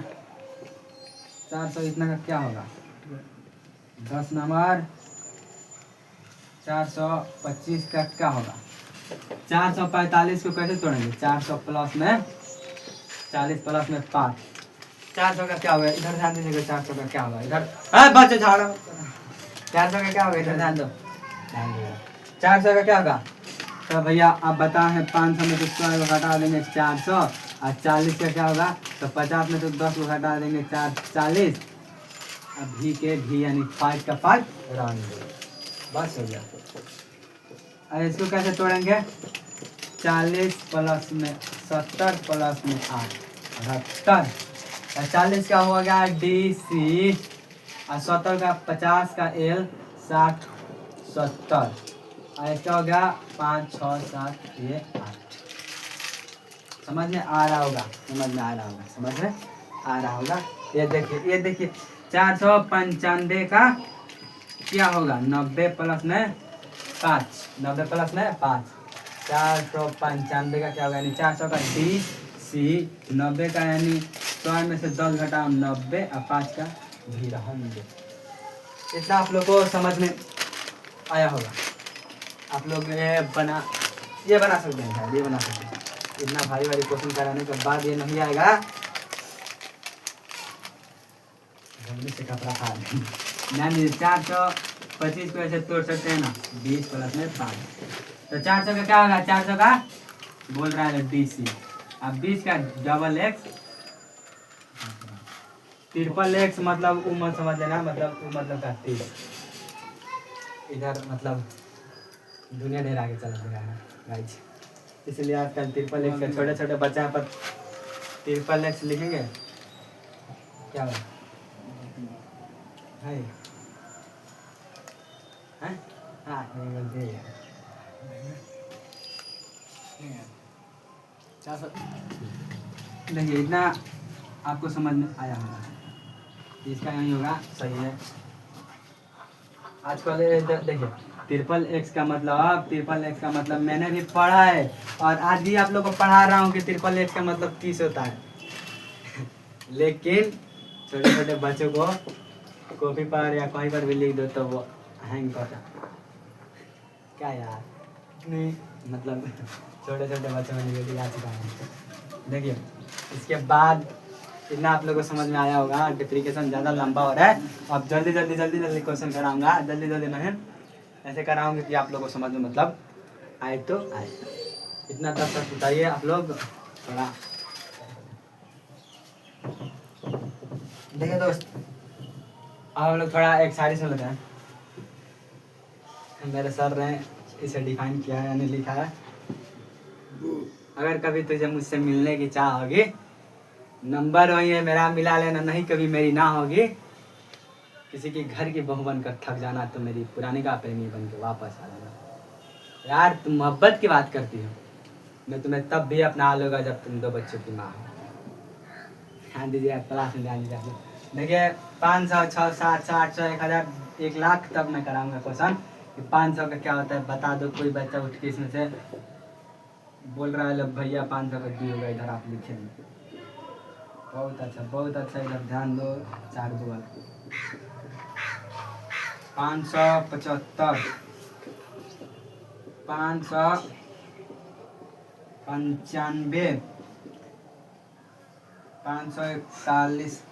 400 इतना का क्या होगा? 10 नंबर 425 का क्या होगा? 445 को कैसे तोड़ेंगे? 400 प्लस में 40 प्लस में 5 400 का क्या होगा? इधर ध्यान दीजिएगा। 400 का क्या होगा? इधर बच्चे झाड़ा 400 का क्या होगा? इधर ध्यान दो 400 का क्या होगा? तो भैया आप बताएं 500 में तो 100 को घटा देंगे 400 और 40 का क्या होगा? तो 50 में तो 10 को घटा देंगे 40 अब भी के भी यानी 5 का 5 रन बस हो गया। अब इसको कैसे तोड़ेंगे? 40 प्लस में 70 प्लस में 8 78। 40 का हो गया DC और 70 का 50 का L 60 70 और इसका हो गया 5 6 7 ये 8। समझ में आ रहा होगा? समझ में आ रहा होगा? समझ में आ रहा होगा? ये देखिए 495 का क्या होगा? 90 प्लस में 5 90 प्लस में 5 495 का क्या होगा? यानी 400 का DC 90 का यानी 100 में से 10 घटाओ 90 और 5 का भी रहेंगे। इतना आप लोग को समझ में आया होगा। आप लोग ये बना सकते हैं शायद, ये बना सकते हैं। इतना भारी भारी क्वेश्चन कराने के बाद ये नहीं आएगा, जल्दी से कपड़ा खा लें। 425 को ऐसे तोड़ सकते हैं ना, 20 प्लस में 5 तो 400 का क्या होगा? 400 का बोल रहा है DC। अब 20 का डबल X ट्रिपल X मतलब उम्र समझ लेना, मतलब का 30। इधर मतलब दुनिया ढेर आगे चल रहा है गाइस, इसलिए आजकल ट्रिपल X का छोटे छोटे बच्चा पर ट्रिपल X लिखेंगे क्या बात है? हाँ गलती है। देखिए इतना आपको समझ में आया होगा, इसका नहीं होगा, सही है। आजकल देखिए ट्रिपल X का मतलब मैंने भी पढ़ा है और आज भी आप लोग को पढ़ा रहा हूँ कि ट्रिपल X का मतलब 30 होता है लेकिन छोटे छोटे बच्चों को कॉपी पर या कहीं पर भी लिख दो तो वो हैंग करता क्या यार, नहीं मतलब छोटे छोटे बच्चों में लिख दिया चुका है। देखिए इसके बाद इतना आप लोगों को समझ में आया होगा। डिप्लीकेशन ज़्यादा लंबा हो रहा है, अब जल्दी क्वेश्चन कराऊंगा, जल्दी नहीं ऐसे कराऊंगे कि आप लोगों को समझ में मतलब आए तो आए। इतना तक बताइए आप लोग थोड़ा। देखिए दोस्त, अब हम लोग थोड़ा एक शायरी सुन लेते हैं। मेरे सर ने इसे डिफाइन किया है यानी लिखा है, अगर कभी तुझे मुझसे मिलने की चाह होगी, नंबर वही है मेरा, मिला लेना, नहीं कभी मेरी ना होगी। किसी के घर की बहू बनकर थक जाना तो मेरी पुरानी का प्रेमी बन के वापस आ जाना। यार तुम मोहब्बत की बात करती हो, मैं तुम्हें तब भी अपना लूंगा जब तुम 2 बच्चों की माँ हो। ध्यान दीजिए, क्लास में ध्यान दीजिए। देखिए 500 600 700 800 1000 1 लाख तब मैं कराऊंगा क्वेश्चन कि 500 का क्या होता है बता दो। कोई बच्चा उठ के इसमें से बोल रहा है भैया 500 का डी होगा, इधर आप लिखेंगे। बहुत अच्छा, इधर ध्यान दो। 4 2 575 595 541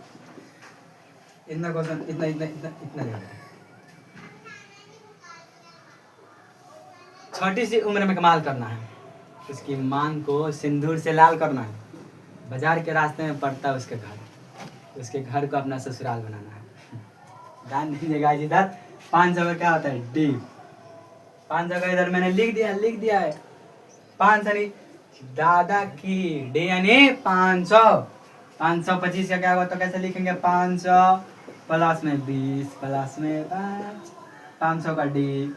इतना क्वेश्चन इतना छोटी सी उम्र में कमाल करना है, उसकी मांग को सिंदूर से लाल करना है, बाजार के रास्ते में पड़ता है उसके घर को अपना ससुराल बनाना है। ध्यान दीजिएगा, इधर 500 का क्या होता है? डी। 500 का इधर मैंने लिख दिया है 500 नहीं, दादा की डी यानी 500। 525 का क्या होगा तो कैसे लिखेंगे? 500 प्लस में 20 प्लस में 5 500 का डी,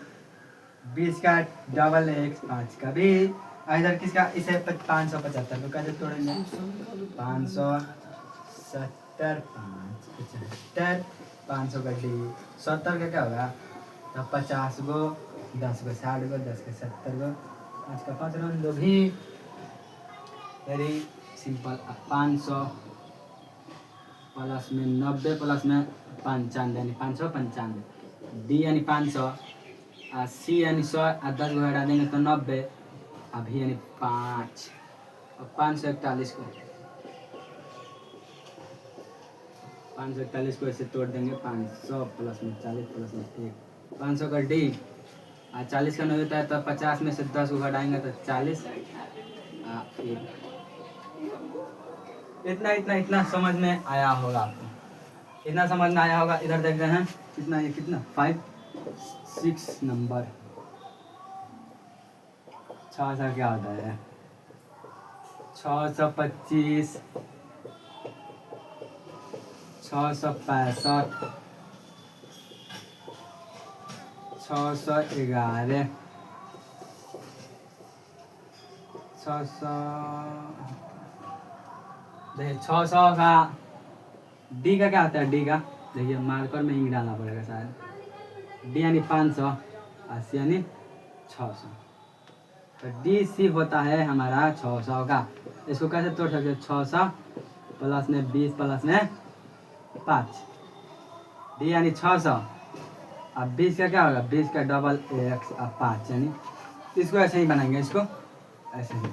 20 का डबल X 5 का भी, इधर किसका? इसे 575 को कैसे तोड़ेंगे? 570 5 75 500 का डी, 70 का क्या होगा? तो 50 गो 10 गो 60 गो 10 का 70 गो 5 का 5 रन दो भी। Very simple. 500 प्लस में 90 प्लस में 95 यानी 595, डी यानी 500 और सी यानी 100 और 10 को हटा देंगे तो 90, अभी यानी 5 और 541 को 541 को ऐसे तोड़ देंगे। 500 प्लस में 40 प्लस में 1 500 का डी और 40 का 90 होता है तो 50 में से 10 को घटाएंगे तो 40 इतना समझ में आया होगा आपको, इतना समझ में आया होगा। इधर देख रहे हैं कितना, ये कितना 5 6 नंबर 6 सा क्या होता है? 625, 665, 611, 600। देखिए 600 का डी का क्या होता है? डी का देखिए मार्कर में इंक डालना पड़ेगा शायद। डी यानी 500, 80 यानी 600। तो डी सी होता है हमारा 600 का। इसको कैसे तोड़ सकते हैं? 600 प्लस में 20 प्लस में 5, डी यानी 600। अब 20 का क्या होगा? 20 का डबल एक्स अब 5 यानी इसको ऐसे ही बनाएंगे, इसको ऐसे ही।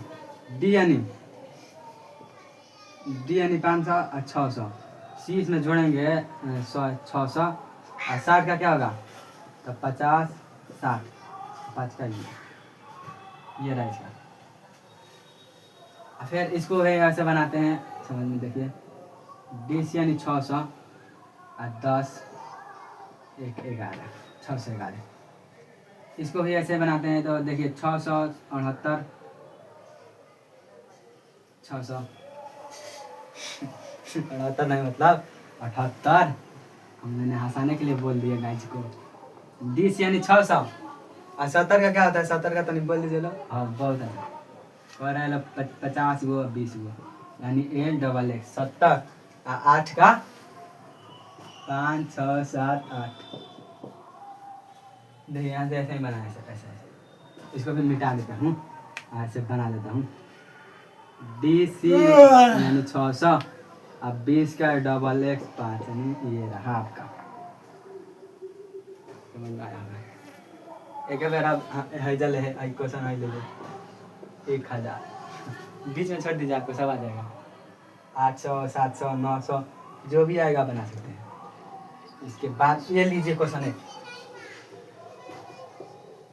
डी यानी 500 और 600, सी इसमें जोड़ेंगे 600 और 60 का क्या होगा? तो 50, 60, 5 का ये रहा इसका। फिर इसको ऐसे बनाते हैं, समझ में देखिए। डी सी यानी 600 और 10, 1, 11, 611। इसको भी ऐसे बनाते हैं तो देखिए 669, 600 68 नहीं मतलब 78। हमने हंसाने के लिए बोल दिया गाइज को। डी सी यानी 600 और 70 का क्या होता है? 70 का तो नहीं बोल दीजिए लो। हाँ बहुत है। और है 50 गो 20 गो यानी एल डबल एक्स 70 और 8 का 5, 6, 7, 8। देखिए यहाँ से ऐसे ही बनाया ऐसे ऐसे। इसको भी मिटा देता हूँ, ऐसे बना देता हूँ। डी सी यानी 600 अब 20 का डबल एक्स 5 यानी ये रहा आपका। समझ में आया हमें? एक बार आप हैजल है क्वेश्चन है ले 1000 बीच में छोड़ दीजिए, आपको सब आ जाएगा। 800, 700, 900 जो भी आएगा बना सकते हैं। इसके बाद ये लीजिए क्वेश्चन है,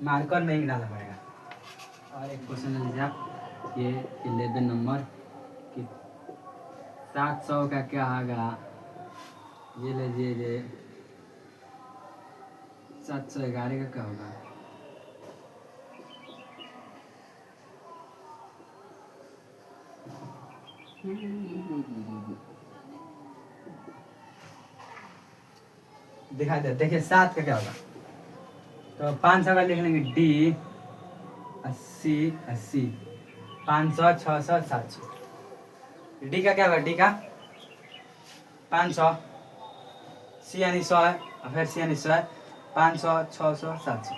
मार्कर में ही डालना पड़ेगा। और एक क्वेश्चन लीजिए आप, ये 11 नंबर कि 700 का क्या होगा? ये लीजिए, ये 711 का क्या होगा? दिखाई दे, देखिए 7 का क्या होगा? तो 500 का लिख लेंगे डी 80, 80, 500, 600, 700। डी का क्या होगा? डी का 500, सी यानी 100 है और फिर सी यानी 100 है। 500, 600, 700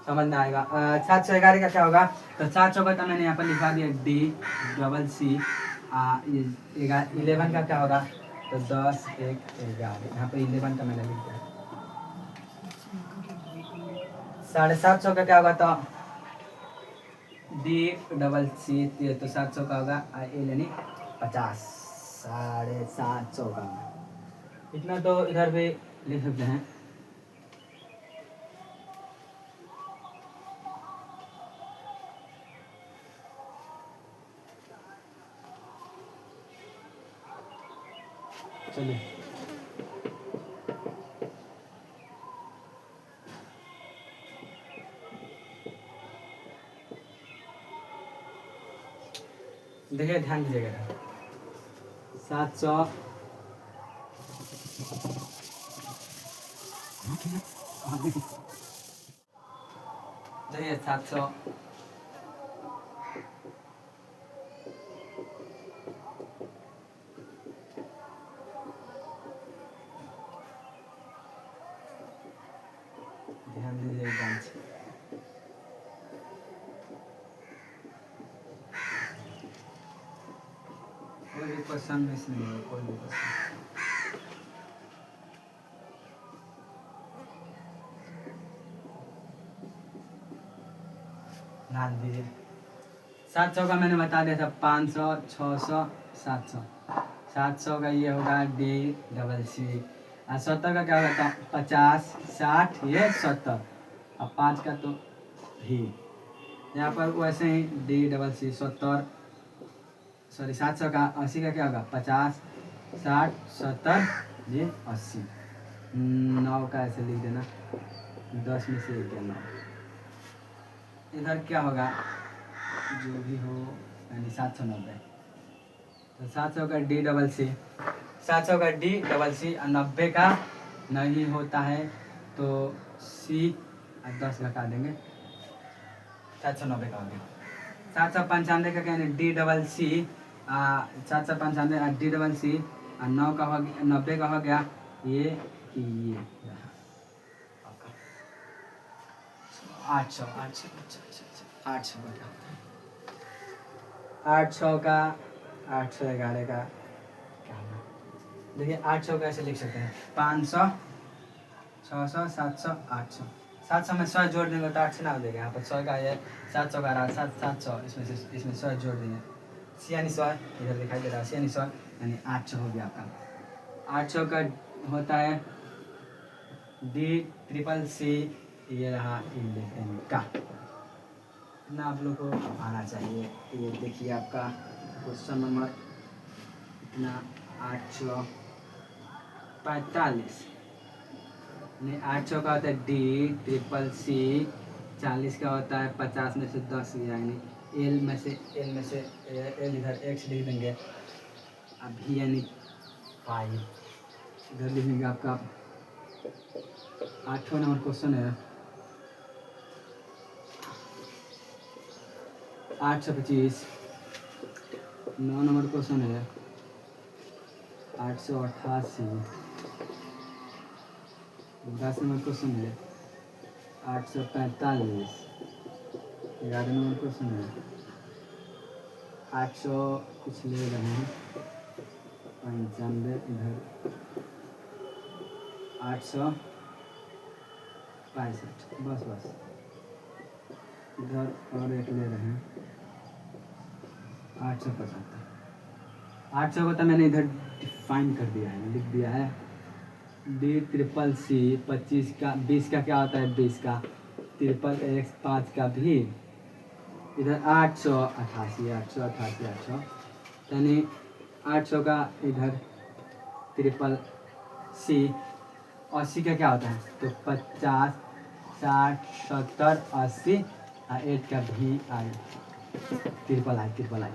समझ में आएगा। 711 का क्या होगा? तो 700 का तो मैंने यहाँ पर लिखा दिया डी डबल सी। ये 11 का क्या होगा? तो 10, 1, 11। यहाँ पे 11 का मैंने लिख दिया। 750 का क्या होगा? तो डी डबल सी, तो 700 का होगा एल यानी 50, 750 का। इतना तो इधर भी लिख सकते हैं। चलिए देखिए, ध्यान दीजिएगा। 700 देखिए 700 ध्यान दीजिए ध्यान से। कोई भी क्वेश्चन मिस नहीं है, कोई भी क्वेश्चन। ध्यान दीजिए। 700 का मैंने बता दिया था 500, 600, 700। 700 का ये होगा डी डबल सी। और 70 का क्या होगा? 50, 60, ये 70 और 5 का तो भी। यहाँ पर वैसे ही डी डबल सी 70, सॉरी 700 का 80 का क्या होगा? 50, 60, 70, ये 80। 9 का ऐसे लिख देना। 10 में से 1 गया 9। इधर क्या होगा, जो भी हो यानी 790। तो 700 का डी डबल सी, 700 का डी डबल सी और 90 का नहीं होता है तो सी और 10 घटा देंगे, 790 का हो गया। 795 का कहने D double C, 795 D double C और 9 का हो गया, 90 का हो गया ये 800 800 का क्या होता है, 800 का 811 का क्या होगा। देखिए 800 का ऐसे लिख सकते हैं 500 600 700 800। 700 में 100 जोड़ देंगे तो 8 से ना हो जाएगा। यहाँ पर 100 का है, 700 का रहा 700, इसमें 100 जोड़ देंगे, सी यानी 100 इधर दिखाई दे रहा है, सी यानी 100 यानी 800 हो गया आपका। 800 का होता है डी ट्रिपल सी, ये रहा का। इतना आप लोग को आना चाहिए। ये देखिए आपका क्वेश्चन नंबर इतना 845 नहीं, 800 का होता है डी ट्रिपल सी, 40 का होता है 50 में से 10 यानी एल में से एल इधर एक्स लिख देंगे, अभी यानी 5 इधर लिखेंगे। आपका 8वां नंबर क्वेश्चन है 825। 9 नंबर क्वेश्चन है 888। 10 नंबर क्वेश्चन है 845। 11 नंबर क्वेश्चन है 800 कुछ ले रहे हैं 95, इधर 865 बस इधर और एक ले रहे हैं 875। 800 को तो मैंने इधर डिफाइन कर दिया है, लिख दिया है डी ट्रिपल सी। 25 का 20 का क्या होता है 20 का, ट्रिपल एक्स 5 का भी, इधर 888 यानी 800 का इधर ट्रिपल सी। 80 का क्या होता है तो 50 60 70 80 और 8 का भी आई, ट्रिपल आई।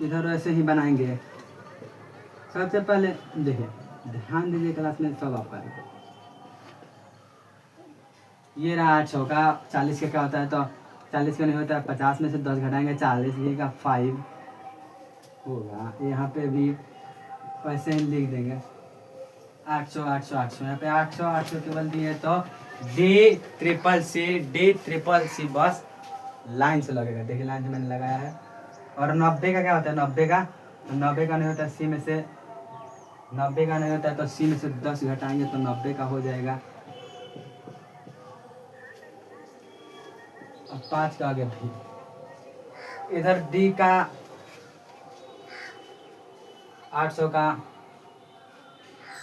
इधर वैसे ही बनाएंगे। सबसे पहले देखिए, ध्यान दीजिए क्लास में सब आप करेंगे। ये रहा 800 का, 40 का क्या होता है तो 40 का नहीं होता है, 50 में से 10 घटाएंगे 40, ये का 5 होगा। यहाँ पे भी वैसे ही लिख देंगे 800 यहाँ पे 800 केवल दिए तो डी ट्रिपल सी बस लाइन से लगेगा। देखिए लाइन से मैंने लगाया है। और 90 का क्या होता है 90 का नहीं होता है सी में से, 90 का नहीं होता है तो सी में से 10 घटाएंगे तो 90 का हो जाएगा। अब 5 का आगे भी, इधर डी का 800 का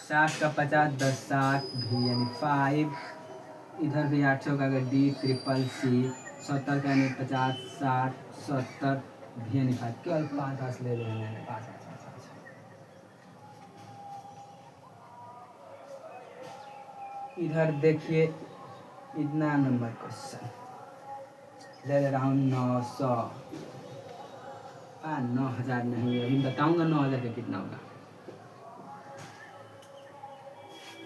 60 का 50 10 60 भी यानी 5। इधर भी 800 का अगर डी ट्रिपल सी, 70 का यानी 50 60 70 भी यानी 5। केवल 5 ले रहे हैं 5। इधर देखिए इतना नंबर क्वेश्चन ले रहा हूँ 900। 9000 नहीं, अभी बताऊंगा 9000 का कितना होगा।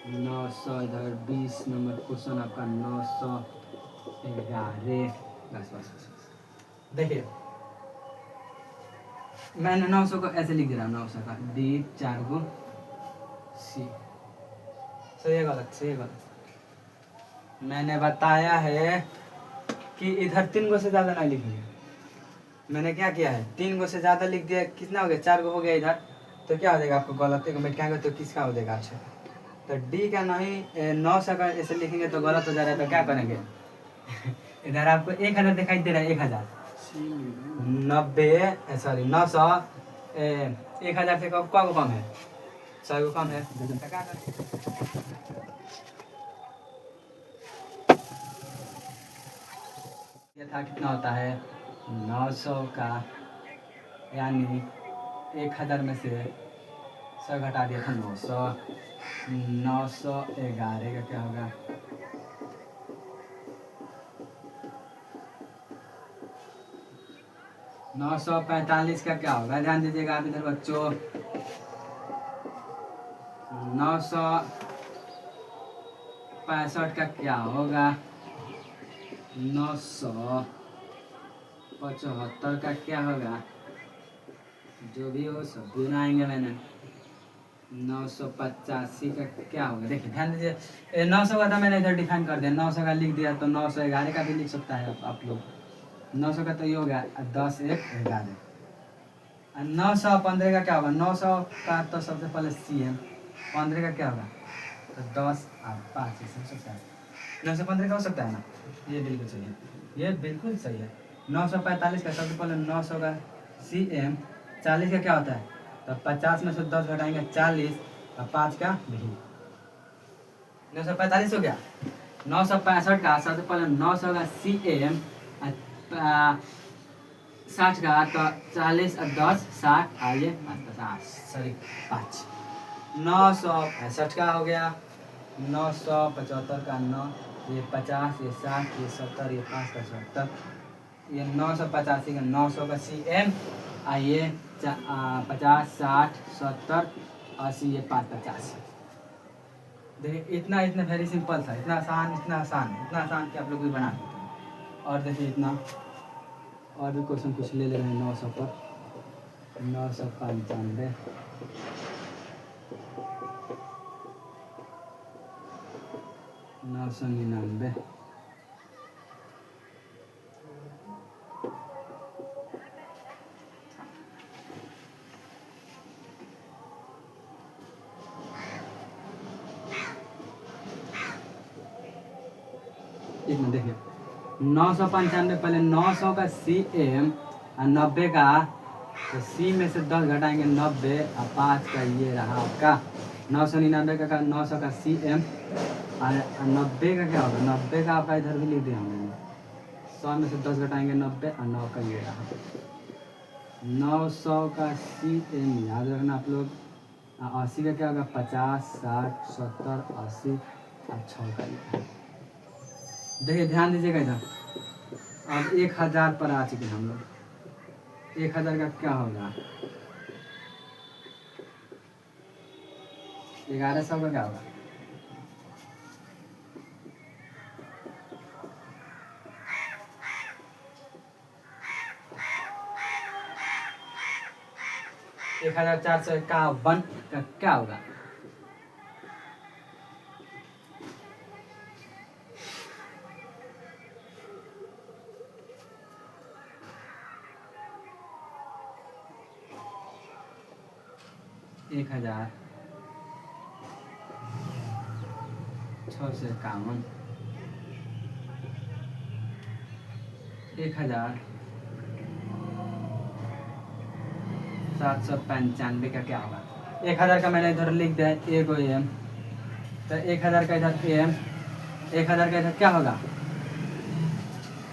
900 इधर 20 नंबर क्वेश्चन आपका 911। बस देखिए मैंने 900 को ऐसे लिख दे रहा हूँ, 900 का डी 4 को सी। सही है गलत? मैंने बताया है कि इधर 3 गो से ज़्यादा नहीं लिखेंगे। मैंने क्या किया है 3 गो से ज़्यादा लिख दिया, कितना हो गया 4 गो हो गया इधर, तो क्या हो जाएगा आपको गलत को मिटाएंगे तो किसका हो जाएगा अच्छा। तो डी का नहीं 900 का ऐसे लिखेंगे तो गलत हो जा रहा है, तो क्या करेंगे इधर आपको 1000 दिखाई दे रहा है, 1000 90 सॉरी 900 1000 से कम है 100 को कम है। ये था कितना होता है 900 का, यानी 1000 में से 100 घटा दिया था 900 911 का क्या होगा 945 का क्या होगा, ध्यान दीजिएगा आप इधर बच्चों। 965 का क्या होगा, 975 का क्या होगा, जो भी हो सब गिनाएंगे मैंने। 985 का क्या होगा, देखिए ध्यान दीजिए। 900 का था मैंने इधर डिफाइन कर दिया, 900 का लिख दिया, तो 911 का भी लिख सकता है आप लोग। 900 का तो ये हो गया 10 1 11। 915 का क्या होगा, 900 का तो सबसे पहले CM, 15 का क्या होगा, तो 10 और 5 हो सकता है। 915 का हो सकता है ना, ये बिल्कुल सही है, ये बिल्कुल सही है। 945 का सबसे पहले 900 का CM, 40 का क्या होता है, तो 50 में से 10 घटाएंगे 40 और 5 का भी 945 हो गया। 965 का सबसे पहले 900 का CM, 60 का तो 40 और 10 60, आइए 50 सॉरी 5। 965 का हो गया। 975 का 9, ये 50, ये 60, ये 70, ये 5 का 70, ये 985 का 900 का CM, आइए 50 60 70 80, ये 5 50। देखिए इतना इतना वेरी सिंपल था, इतना आसान इतना आसान इतना आसान कि आप लोग भी बना सकते हैं। और देखिए इतना और भी क्वेश्चन कुछ ले रहे हैं 900 पर। 995, 999, इसमें देखिए 995 पहले 900 का CM और 90 का, तो C में से 10 घटाएंगे 90 और 5 का ये रहा आपका 999 का 900 का CM और 90 का क्या होगा, 90 का आपका इधर भी लिख दिया हमने। 100 में से 10 घटाएंगे 90 और 9 का ये रहा 900 का CM, याद रखना आप लोग। 80 का क्या होगा, 50 60 70 80 और 6 का ये। देखिए ध्यान दीजिएगा इधर, अब 1000 पर आ चुके हैं हम लोग। 1000 का क्या होगा, 1100 का क्या होगा, एक 1451 का क्या होगा, एक 1651, 1795 का क्या होगा। 1000 का मैंने इधर लिख दिया एगो AM, तो 1000 का इधर AM, 1000 का इधर क्या होगा,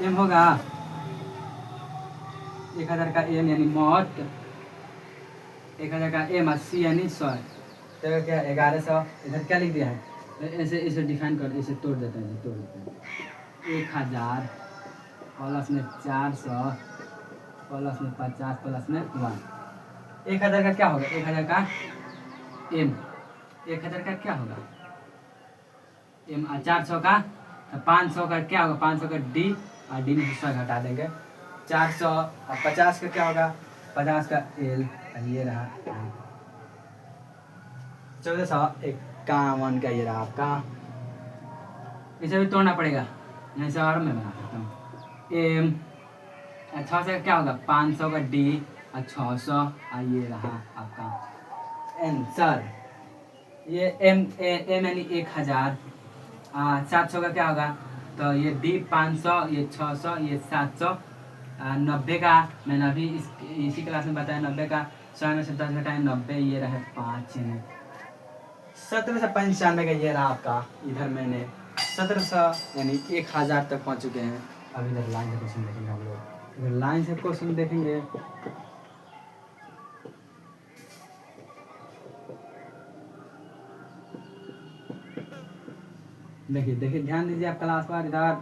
M होगा। 1000 का M यानी मौत, 1000 का M 80 यानी 100, तो क्या 1100 इधर क्या लिख दिया है, तो ऐसे इसे डिफाइन कर, इसे तोड़ देते हैं, तोड़ देते हैं। 1000 प्लस में 400 प्लस में 50 प्लस में 1, 1000 का क्या होगा, 1000 का M, 1000 का क्या होगा M, 400 का, तो 500 का क्या होगा, 500 का D और D में 100 घटा देंगे। 400 और 50 का क्या होगा, 50 का L और ये रहा 1451 का ये रहा आपका। इसे भी तोड़ना पड़ेगा, नहीं से और मैं बना सकता हूँ। M 600 का क्या होगा, 500 का D और 600 और ये रहा आपका आंसर। ये M यानी 1000, 700 का क्या होगा, तो ये D 500, ये 600, ये 700, 90 का मैंने अभी इसी क्लास में बताया, 90 का 100 में से 10 घटाए 90, ये रहे 5। 1795 का ये रहा आपका। इधर मैंने 1700 यानी 1000 तक पहुँच चुके हैं। अब इधर लाइन से क्वेश्चन देखेंगे हम लोग, इधर लाइन से क्वेश्चन देखेंगे। देखिए देखिए ध्यान दीजिए आप क्लास पर, इधर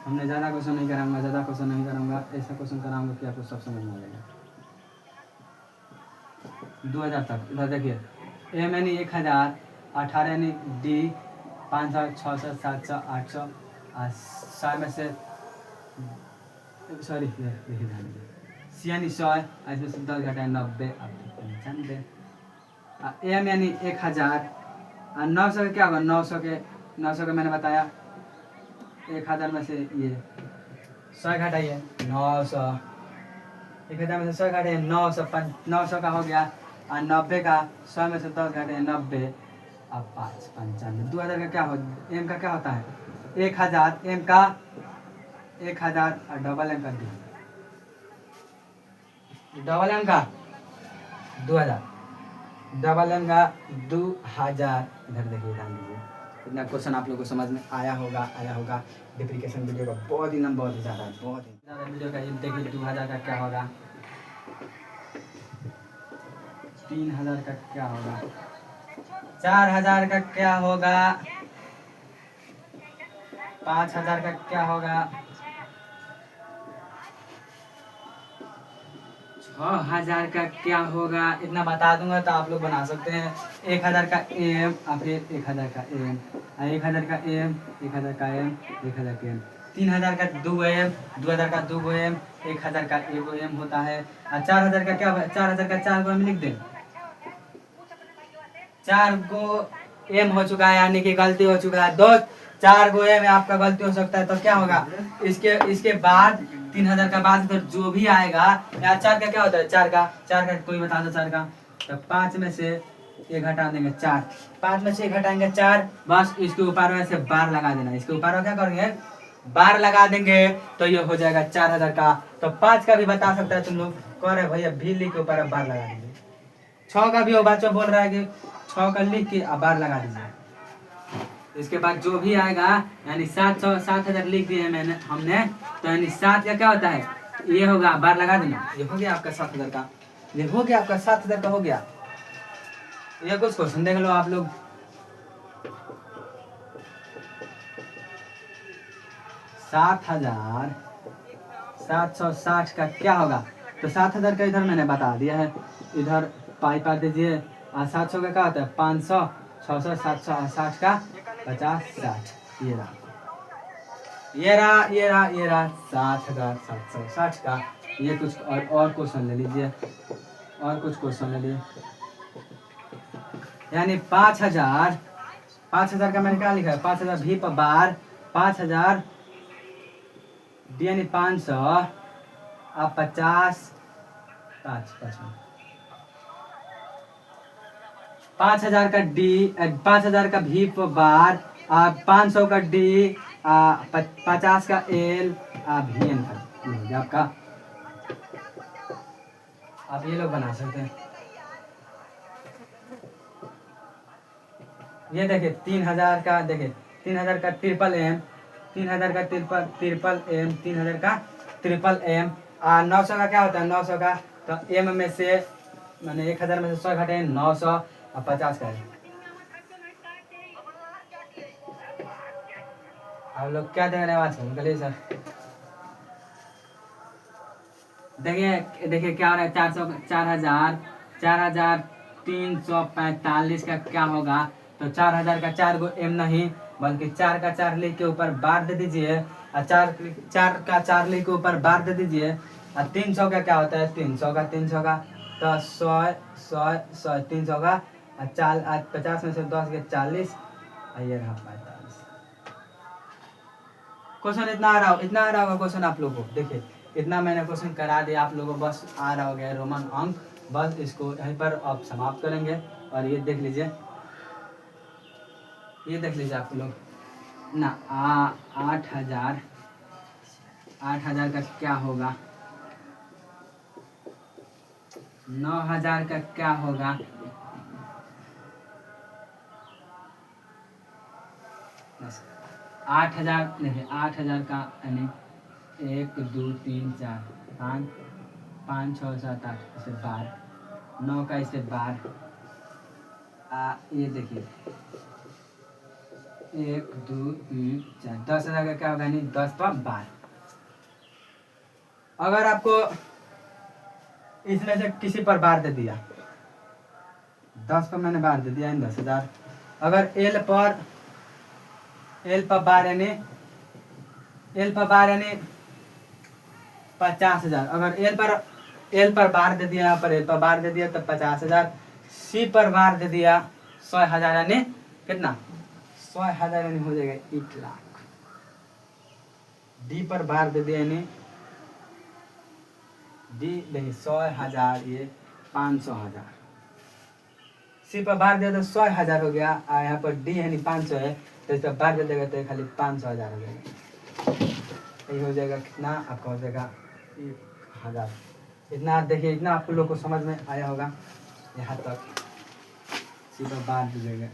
हमने ज़्यादा क्वेश्चन नहीं कराऊंगा, ज़्यादा क्वेश्चन नहीं कराऊंगा, ऐसा क्वेश्चन कराऊंगा कि आपको सब समझ में आ जाएगा। 2000 तक इधर देखिए, एम यानी 1000, 18 यानी डी 500, 600, 700, 800, 100 में से सॉरी देखिए ध्यान दीजिए, सी यानी 100, इसमें से 10 घटाए 90, अब 95। एम यानी 1000, 900 का क्या होगा, 900 के मैंने बताया 1000 में से ये 100 घटाइए 900, 1000 में से 100 घटाइए 900 का हो गया, और 90 का 100 में से 10 घटाइए 90, अब 5 95। 2000 का क्या हो, एम का क्या होता है 1000, एम का 1000 और डबल एम का डबल एम का 2000, डबल एम का 2000। इधर देखिए ध्यान दीजिए, इतना क्वेश्चन आप लोगों को समझ में आया होगा। डिप्लीकेशन वीडियो का बहुत ही लंबा, बहुत ही ज़्यादा वीडियो का। ये देखिए 2000 का क्या होगा, 3000 का क्या होगा, 4000 का क्या होगा, 5000 का क्या होगा, 6000 का क्या होगा। इतना बता दूंगा तो आप लोग बना सकते हैं। 1000 का एम, और फिर 1000 का एम, 1000 का एम, 1000 का एम, 1000 का एम, 3000 का 2 एम, 2000 का 2 एम, 1000 का 1 एम होता है। और 4000 का क्या, 4000 का 4 एम लिख दें, 4 गो एम हो चुका है, यानी कि गलती हो चुका है दोस्त। 4 गो एम आपका गलती हो सकता है, तो क्या होगा, इसके बाद 3000 का बाद इधर जो भी आएगा, या 4 का क्या होता है, 4 का कोई बता दो 4 का, तो 5 में से 1 घटा देंगे 4, 5 में से 1 घटाएंगे 4, बस इसके ऊपर में से बार लगा देना, इसके ऊपर में क्या करेंगे, बार लगा देंगे, तो ये हो जाएगा 4000 का। तो 5 का भी बता सकता है तुम लोग, कह रहे भैया भीली के ऊपर बार लगा देंगे। 6 का भी वो बच्चा बोल रहा है कि 6 का लिख के बार लगा दीजिए। इसके बाद जो भी आएगा, यानी 7000 लिख दिए हमने, तो यानी 7 का क्या होता है, ये होगा, बार लगा देना, ये हो गया आपका 7000 का, ये हो गया आपका 7000 का हो गया। ये कुछ क्वेश्चन देख लो आप लोग। 7760 का क्या होगा, तो 7000 का इधर मैंने बता दिया है, इधर पाई पार दीजिए। और 700 का क्या होता है, 500, 600, 700, 60 का 50, 60, ये रहा 7760 का। ये कुछ और क्वेश्चन ले लीजिए, और कुछ क्वेश्चन ले लीजिए, यानी 5000 का मैंने क्या लिखा है, 5000 भी पर बार, 5000 डी यानी 500, अब 50, 5000 का डी, 5000 का भी पर बार, 500 का डी, 50 का एल, भी एन का आपका। आप ये लोग बना सकते हैं। ये देखिए 3000 का, देखिए 3000 का ट्रिपल एम, 3000 का ट्रिपल एम, 3000 का ट्रिपल एम। 900 का क्या होता है, 900 का तो एम में से मैंने 1000 में से 100 घटे 900, और 50 का है। आप लोग क्या देख रहे हैं, आवाज करिए सर। देखिए क्या हो रहा है, 4345 का क्या होगा, तो 4000 का 4 गो एम नहीं, बल्कि 4 का 4 लिख के ऊपर बार दे दीजिए, और 4 का 4 लिख के ऊपर बार दे दीजिए। और 300 का क्या होता है, 300 का तो 100 300 का, और 50 में से 10 के 40, और ये रहा 45। क्वेश्चन इतना आ रहा होगा क्वेश्चन आप लोगों को। देखिए इतना मैंने क्वेश्चन करा दिया आप लोगों को, बस आ रहा हो गया रोमन अंक। बस इसको यहीं पर आप समाप्त करेंगे। और ये देख लीजिए आप लोग ना, 8000 का क्या होगा, 9000 का क्या होगा, 8000, देखिए 8000 का यानी 1 2 3 4 5 6 7 8 इसे बार, 9 का इसे बार। ये देखिए 1 2 3 4 10,000 का क्या होगा यानी 10 पर 12। अगर आपको इसमें से किसी पर बार दे दिया, 10 पर मैंने बार दे दिया यानी 10,000। अगर एल पर बार यानी 50,000। अगर एल पर बार दे दिया, यहाँ पर एल पर बार दे दिया तो 50,000। सी पर बार दे दिया 100,000 यानी कितना 100,000 यानी हो जाएगा 1 लाख। डी पर बार दे दिया यानी डी नहीं 100,000 ये 500,000। सी पर बार दिया तो 100,000 हो गया, और यहाँ पर डी यानी 500 है तो इस पर बार दे देगा तो खाली 500,000 हो जाएगा। ये हो जाएगा कितना आपका हो जाएगा 1,000। इतना देखिए, इतना आप लोग को समझ में आया होगा यहाँ तक। सी पर बार दे देगा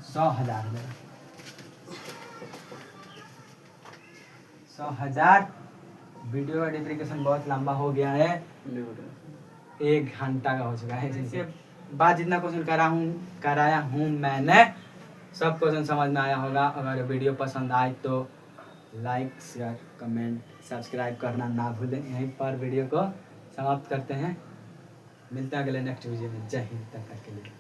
100,000 हो जाएगा 100,000। वीडियो वेरिफिकेशन बहुत लंबा हो गया है, 1 घंटा का हो चुका है। इसके बाद जितना क्वेश्चन कराया हूँ मैंने, सब क्वेश्चन समझ में आया होगा। अगर वीडियो पसंद आए तो लाइक शेयर कमेंट सब्सक्राइब करना ना भूलें। यहीं पर वीडियो को समाप्त करते हैं, मिलते हैं अगले नेक्स्ट वीडियो में। जय हिंद तक के लिए।